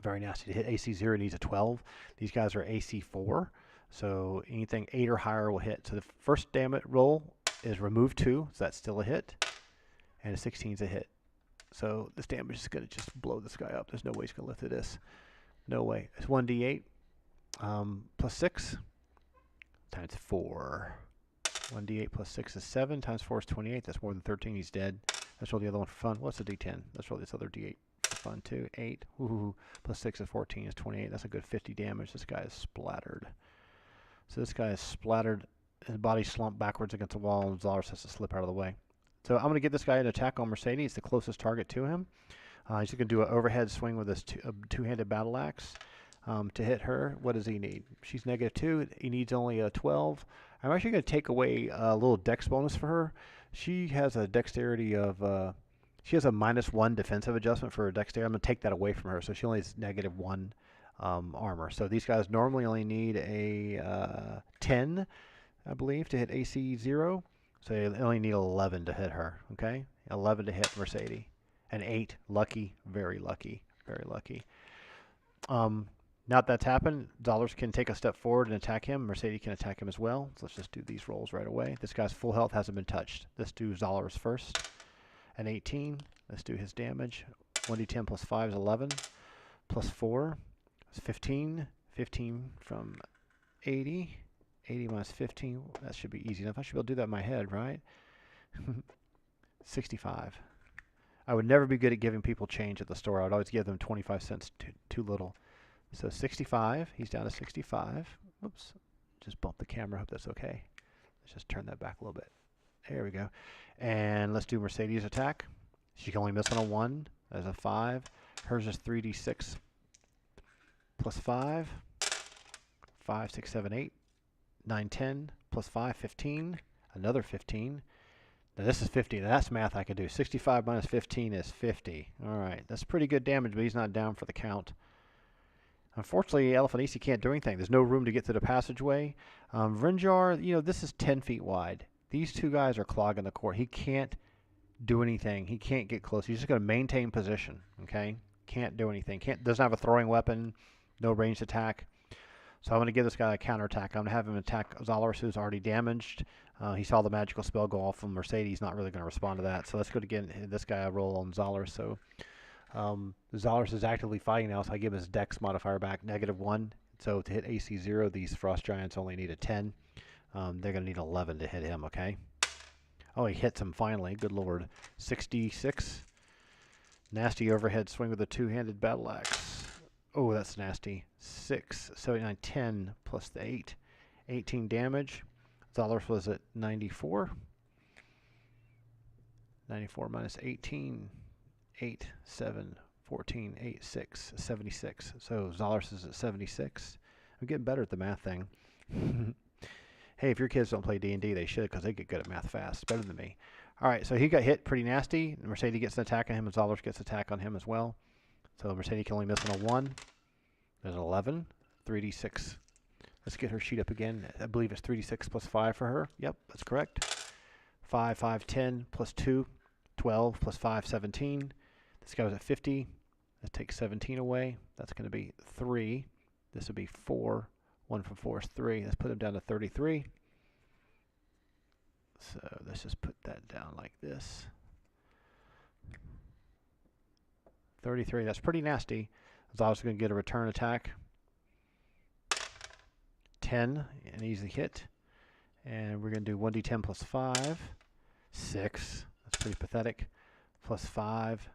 Very nasty to hit. AC 0 needs a 12. These guys are AC 4, so anything 8 or higher will hit. So the first damage roll is remove 2, so that's still a hit, and a 16 is a hit. So this damage is going to just blow this guy up. There's no way he's going to live through this. No way. It's 1d8 plus 6 times 4. 1d8 plus 6 is 7 times 4 is 28. That's more than 13. He's dead. Let's roll the other one for fun. What's a d10? Let's roll this other d8 for fun too. 8. Ooh, plus 6 is 14 is 28. That's a good 50 damage. This guy is splattered. So this guy is splattered. His body slumped backwards against the wall, and Zalars has to slip out of the way. So I'm going to give this guy an attack on Mercedes, the closest target to him. He's going to do an overhead swing with his two-handed battle axe to hit her. What does he need? She's -2. He needs only a 12. I'm actually going to take away a little dex bonus for her. She has a dexterity of... she has a -1 defensive adjustment for her dexterity. I'm going to take that away from her, so she only has -1 armor. So these guys normally only need a 10, I believe, to hit AC 0. So you only need 11 to hit her, okay? 11 to hit Mercedes. And 8, lucky, very lucky, very lucky. Now that that's happened, Zalars can take a step forward and attack him. Mercedes can attack him as well. So let's just do these rolls right away. This guy's full health hasn't been touched. Let's do Zalars first. An 18. Let's do his damage. 1d10 plus 5 is 11. Plus 4 is 15. 15 from 80. 80 minus 15, that should be easy enough. I should be able to do that in my head, right? 65. I would never be good at giving people change at the store. I would always give them 25 cents too little. So 65, he's down to 65. Oops, just bump the camera, hope that's okay. Let's just turn that back a little bit. There we go. And let's do Mercedes attack. She can only miss on a 1. There's a 5. Hers is 3d6 plus 5. 5, 6, 7, 8. 9, 10, plus 5, 15, another 15. Now this is 50. Now that's math I could do. 65 minus 15 is 50. All right, that's pretty good damage, but he's not down for the count. Unfortunately, Elephantisi can't do anything. There's no room to get to the passageway. Vrinjar, you know, this is 10 feet wide. These two guys are clogging the court. He can't do anything. He can't get close. He's just going to maintain position, okay? Can't do anything. Doesn't have a throwing weapon, no ranged attack. So I'm going to give this guy a counterattack. I'm going to have him attack Zalars, who's already damaged. He saw the magical spell go off from Mercedes. He's not really going to respond to that. So let's go to get this guy a roll on Zalars. So Zalars is actively fighting now, so I give his dex modifier back, -1. So to hit AC 0, these Frost Giants only need a 10. They're going to need 11 to hit him, okay? Oh, he hits him finally. Good lord. 66. Nasty overhead swing with a two-handed battle axe. Oh, that's nasty. 6, 79, 10 plus the 8. 18 damage. Zalars was at 94. 94 minus 18. 8, 7, 14, 8, 6, 76. So Zalars is at 76. I'm getting better at the math thing. Hey, if your kids don't play D&D, they should, because they get good at math fast. Better than me. All right, so he got hit pretty nasty. Mercedes gets an attack on him, and Zalars gets an attack on him as well. So Mercedes can only miss on a 1. There's an 11. 3d6. Let's get her sheet up again. I believe it's 3d6 plus 5 for her. Yep, that's correct. 5, 5, 10 plus 2. 12 plus 5, 17. This guy was at 50. Let's take 17 away. That's going to be 3. This would be 4. 1 from 4 is 3. Let's put him down to 33. So let's just put that down like this. 33. That's pretty nasty. Zalars going to get a return attack. 10, an easy hit. And we're going to do 1d10 plus 5. 6. That's pretty pathetic. Plus 5.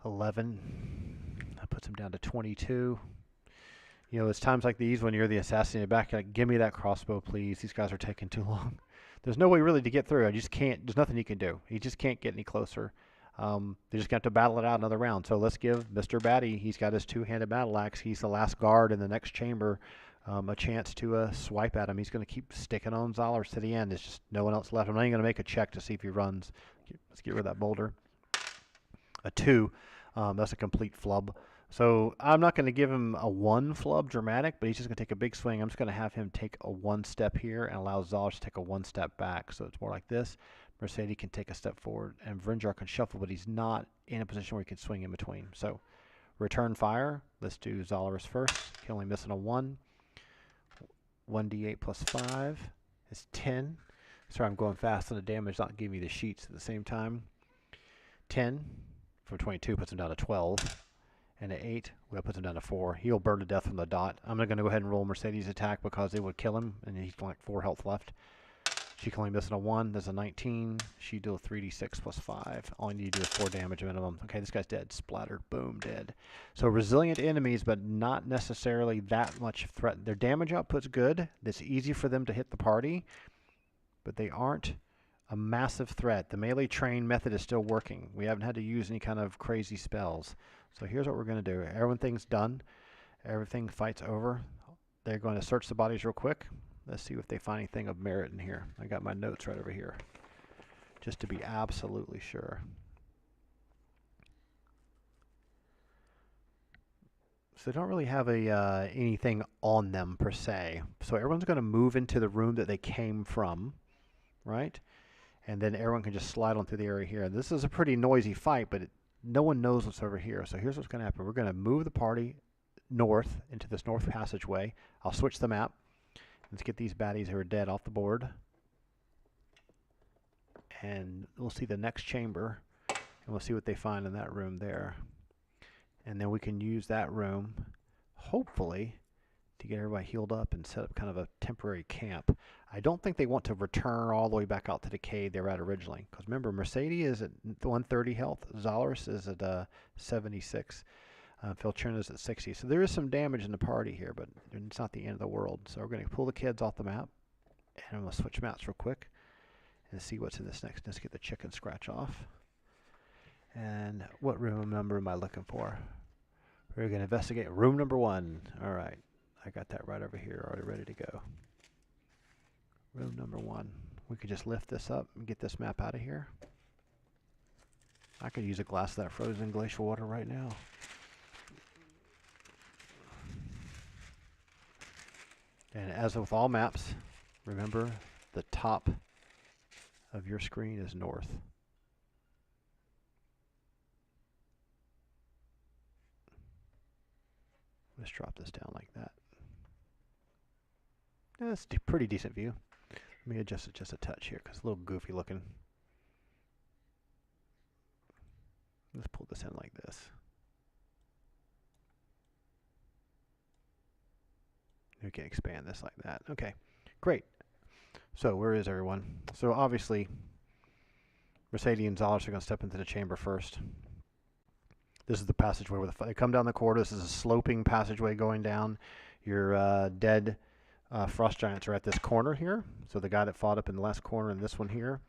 11. That puts him down to 22. You know, it's times like these when you're the assassin in the back, like, give me that crossbow, please. These guys are taking too long. There's no way really to get through. I just can't. There's nothing he can do. He just can't get any closer. They're just going to have to battle it out another round. So let's give Mr. Batty, he's got his two-handed battle axe. He's the last guard in the next chamber, a chance to swipe at him. He's going to keep sticking on Zolars to the end. There's just no one else left. I'm not even going to make a check to see if he runs. Let's get rid of that boulder. A 2. That's a complete flub. So I'm not going to give him a 1 flub dramatic, but he's just going to take a big swing. I'm just going to have him take a 1 step here and allow Zolars to take a 1 step back. So it's more like this. Mercedes can take a step forward, and Vrinjar can shuffle, but he's not in a position where he can swing in between. So return fire. Let's do Zolars first. He's only missing a 1. 1d8 plus 5 is 10. Sorry, I'm going fast on the damage, not giving you the sheets at the same time. 10 from 22 puts him down to 12. And an 8, well, puts him down to 4. He'll burn to death from the dot. I'm going to go ahead and roll Mercedes' attack because it would kill him, and he's like 4 health left. She can only miss a 1. There's a 19. She deals 3d6 plus 5. All you need to do is 4 damage minimum. Okay, this guy's dead. Splattered. Boom, dead. So resilient enemies, but not necessarily that much threat. Their damage output's good. It's easy for them to hit the party, but they aren't a massive threat. The melee train method is still working. We haven't had to use any kind of crazy spells. So here's what we're going to do. Everything's done. Everything fight's over. They're going to search the bodies real quick. Let's see if they find anything of merit in here. I got my notes right over here, just to be absolutely sure. So they don't really have anything on them per se. So everyone's going to move into the room that they came from, right? And then everyone can just slide on through the area here. This is a pretty noisy fight, but no one knows what's over here. So here's what's going to happen. We're going to move the party north into this north passageway. I'll switch the map. Let's get these baddies who are dead off the board. And we'll see the next chamber. And we'll see what they find in that room there. And then we can use that room, hopefully, to get everybody healed up and set up kind of a temporary camp. I don't think they want to return all the way back out to the cave they were at originally. Because remember, Mercedes is at 130 health. Zolars is at 76. Infiltrating is at 60. So there is some damage in the party here, but it's not the end of the world. So we're going to pull the kids off the map. And we'll switch maps real quick and see what's in this next. Let's get the chicken scratch off. And what room number am I looking for? We're going to investigate room number 1. All right. I got that right over here, already ready to go. Room number 1. We could just lift this up and get this map out of here. I could use a glass of that frozen glacial water right now. And as with all maps, remember the top of your screen is north. Let's drop this down like that. That's a pretty decent view. Let me adjust it just a touch here because it's a little goofy looking. Let's pull this in like this. We can expand this like that. Okay, great. So where is everyone? So obviously, Mercedes and Zolars are going to step into the chamber first. This is the passageway where they come down the corridor. This is a sloping passageway going down. Your dead Frost Giants are at this corner here. So the guy that fought up in the last corner and this one here.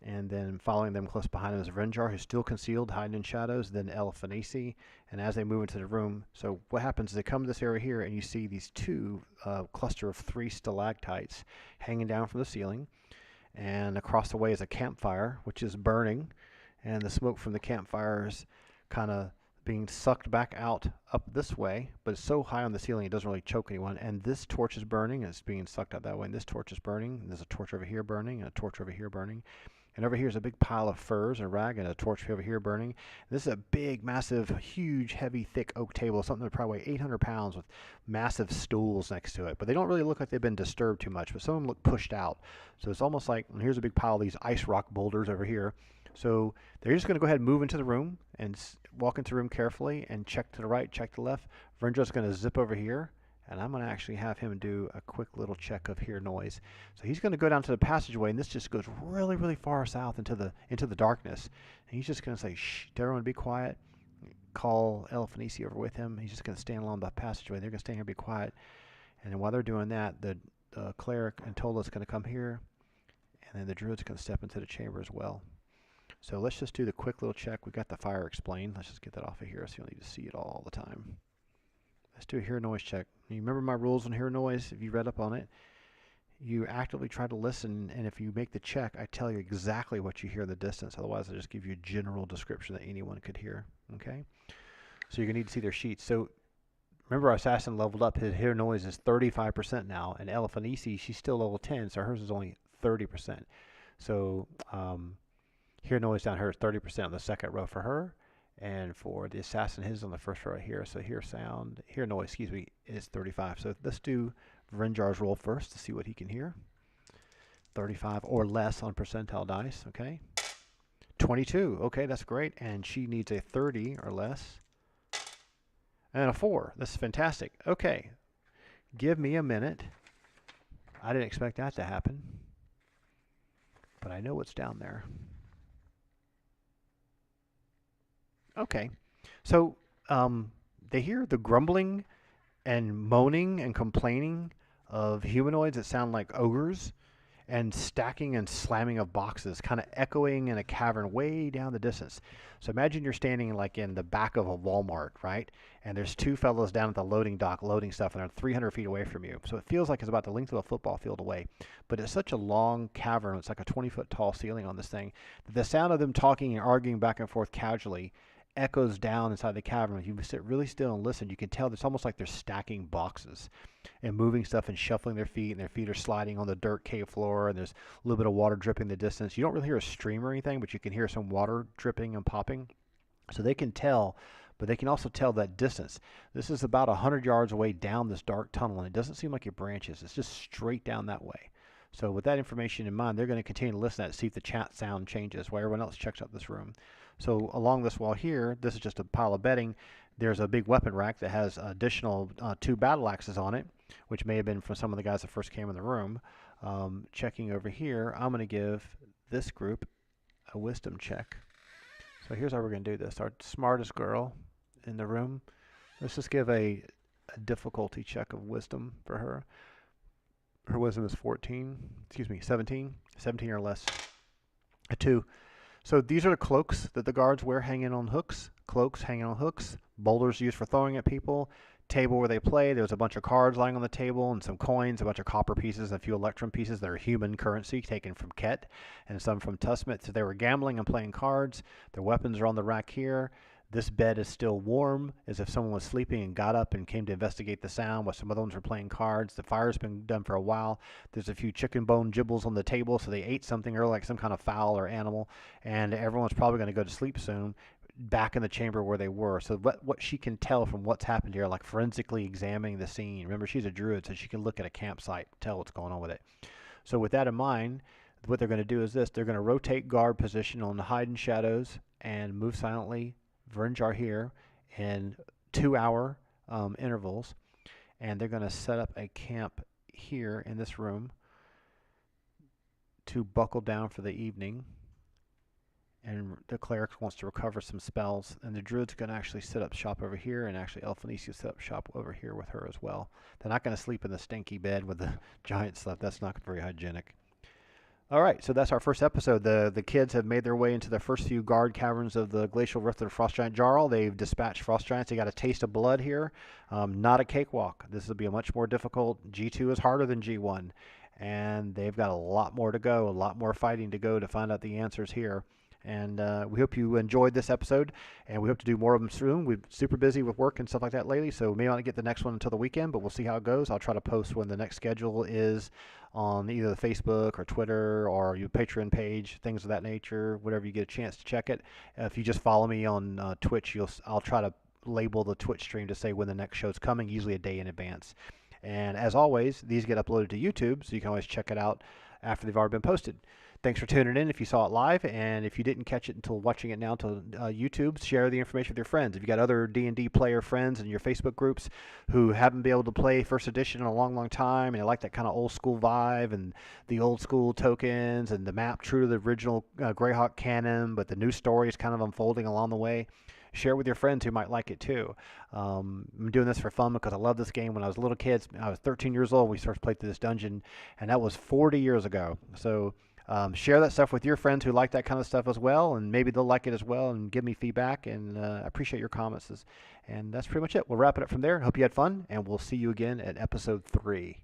And then following them close behind him is Vrinjar, who's still concealed, hiding in shadows, then Elfanisi. And as they move into the room, so what happens is they come to this area here, and you see these two cluster of 3 stalactites hanging down from the ceiling. And across the way is a campfire, which is burning. And the smoke from the campfire is kind of being sucked back out up this way, but it's so high on the ceiling it doesn't really choke anyone. And this torch is burning, and it's being sucked out that way. And this torch is burning, and there's a torch over here burning, and a torch over here burning. And over here is a big pile of furs and a rag and a torch over here burning. This is a big, massive, huge, heavy, thick oak table, something that probably weighs 800 pounds with massive stools next to it. But they don't really look like they've been disturbed too much, but some of them look pushed out. So it's almost like, and here's a big pile of these ice rock boulders over here. So they're just going to go ahead and move into the room and walk into the room carefully and check to the right, check to the left. Vrindra's going to zip over here. And I'm going to actually have him do a quick little check of hear noise. So he's going to go down to the passageway, and this just goes really, really far south into the darkness. And he's just going to say, "Shh, everyone, be quiet." Call Elfanisi over with him. He's just going to stand along the passageway. They're going to stand here, and be quiet. And then while they're doing that, the cleric and Tola's going to come here, And then the druid's going to step into the chamber as well. So let's just do the quick little check. We've got the fire explained. Let's just get that off of here so you don't need to see it all the time. Let's do a hear noise check. You remember my rules on hear noise? If you read up on it, you actively try to listen, and if you make the check, I tell you exactly what you hear in the distance. Otherwise, I just give you a general description that anyone could hear. Okay? So you're going to need to see their sheets. So remember, our assassin leveled up. His hear noise is 35% now, and Eliphanisi, she's still level 10, so hers is only 30%. So hear noise down here is 30% on the second row for her, and for the assassin, his on the first row right here. So hear noise, excuse me, is 35. So let's do Vrinjar's roll first to see what he can hear. 35 or less on percentile dice, okay? 22, okay, that's great. And she needs a 30 or less. And a 4, this is fantastic. Okay, give me a minute. I didn't expect that to happen, but I know what's down there. Okay, so they hear the grumbling and moaning and complaining of humanoids that sound like ogres, and stacking and slamming of boxes, kind of echoing in a cavern way down the distance. So imagine you're standing like in the back of a Walmart, right? And there's two fellows down at the loading dock loading stuff, and they're 300 feet away from you. So it feels like it's about the length of a football field away. But it's such a long cavern, it's like a 20-foot tall ceiling on this thing, that the sound of them talking and arguing back and forth casually echoes down inside the cavern. If you sit really still and listen, you can tell it's almost like they're stacking boxes and moving stuff and shuffling their feet, and their feet are sliding on the dirt cave floor, and there's a little bit of water dripping in the distance. You don't really hear a stream or anything, but you can hear some water dripping and popping. So they can tell, but they can also tell that distance. This is about 100 yards away down this dark tunnel, and it doesn't seem like it branches. It's just straight down that way. So with that information in mind, they're going to continue to listen to see if the chat sound changes while everyone else checks out this room. So along this wall here, this is just a pile of bedding. There's a big weapon rack that has additional 2 battle axes on it, which may have been from some of the guys that first came in the room. Checking over here, I'm going to give this group a wisdom check. So here's how we're going to do this. Our smartest girl in the room, let's just give a difficulty check of wisdom for her. Her wisdom is 17 or less. A 2. So these are the cloaks that the guards wear hanging on hooks. Cloaks hanging on hooks. Boulders used for throwing at people. Table where they play. There's a bunch of cards lying on the table and some coins, a bunch of copper pieces, and a few electrum pieces that are human currency taken from Ket and some from Tusmet. So they were gambling and playing cards. Their weapons are on the rack here. This bed is still warm, as if someone was sleeping and got up and came to investigate the sound, while some other ones were playing cards. The fire's been done for a while. There's a few chicken bone gibbles on the table, so they ate something early, like some kind of fowl or animal, and everyone's probably going to go to sleep soon, back in the chamber where they were. So what she can tell from what's happened here, like forensically examining the scene. Remember, she's a druid, so she can look at a campsite and tell what's going on with it. So with that in mind, what they're going to do is this. They're going to rotate guard position on the hide and shadows and move silently Vrinjar here in 2-hour intervals, and they're going to set up a camp here in this room to buckle down for the evening. And the cleric wants to recover some spells, and the druid's going to actually set up shop over here, and actually Eliphanisi will set up shop over here with her as well. They're not going to sleep in the stinky bed with the giant stuff. That's not very hygienic. All right, so that's our first episode. The kids have made their way into the first few guard caverns of the Glacial Rift of the Frost Giant Jarl. They've dispatched Frost Giants. They got a taste of blood here. Not a cakewalk. This will be a much more difficult. G2 is harder than G1, and they've got a lot more to go, a lot more fighting to go to find out the answers here. And we hope you enjoyed this episode, and we hope to do more of them soon. We're super busy with work and stuff like that lately, so we may not get the next one until the weekend, but we'll see how it goes. I'll try to post when the next schedule is on either the Facebook or Twitter or your Patreon page, things of that nature, whatever you get a chance to check it. If you just follow me on Twitch, I'll try to label the Twitch stream to say when the next show's coming, usually a day in advance. And as always, these get uploaded to YouTube, so you can always check it out after they've already been posted. Thanks for tuning in if you saw it live, and if you didn't catch it until watching it now to YouTube, share the information with your friends. If you got other D&D player friends in your Facebook groups who haven't been able to play First Edition in a long, long time, and they like that kind of old school vibe and the old school tokens and the map true to the original Greyhawk canon, but the new story is kind of unfolding along the way, share it with your friends who might like it too. I'm doing this for fun because I love this game. When I was a little kid, I was 13 years old, we started playing through this dungeon, and that was 40 years ago. So Share that stuff with your friends who like that kind of stuff as well, and maybe they'll like it as well and give me feedback, and I appreciate your comments. And that's pretty much it. We'll wrap it up from there. Hope you had fun, and we'll see you again at episode 3.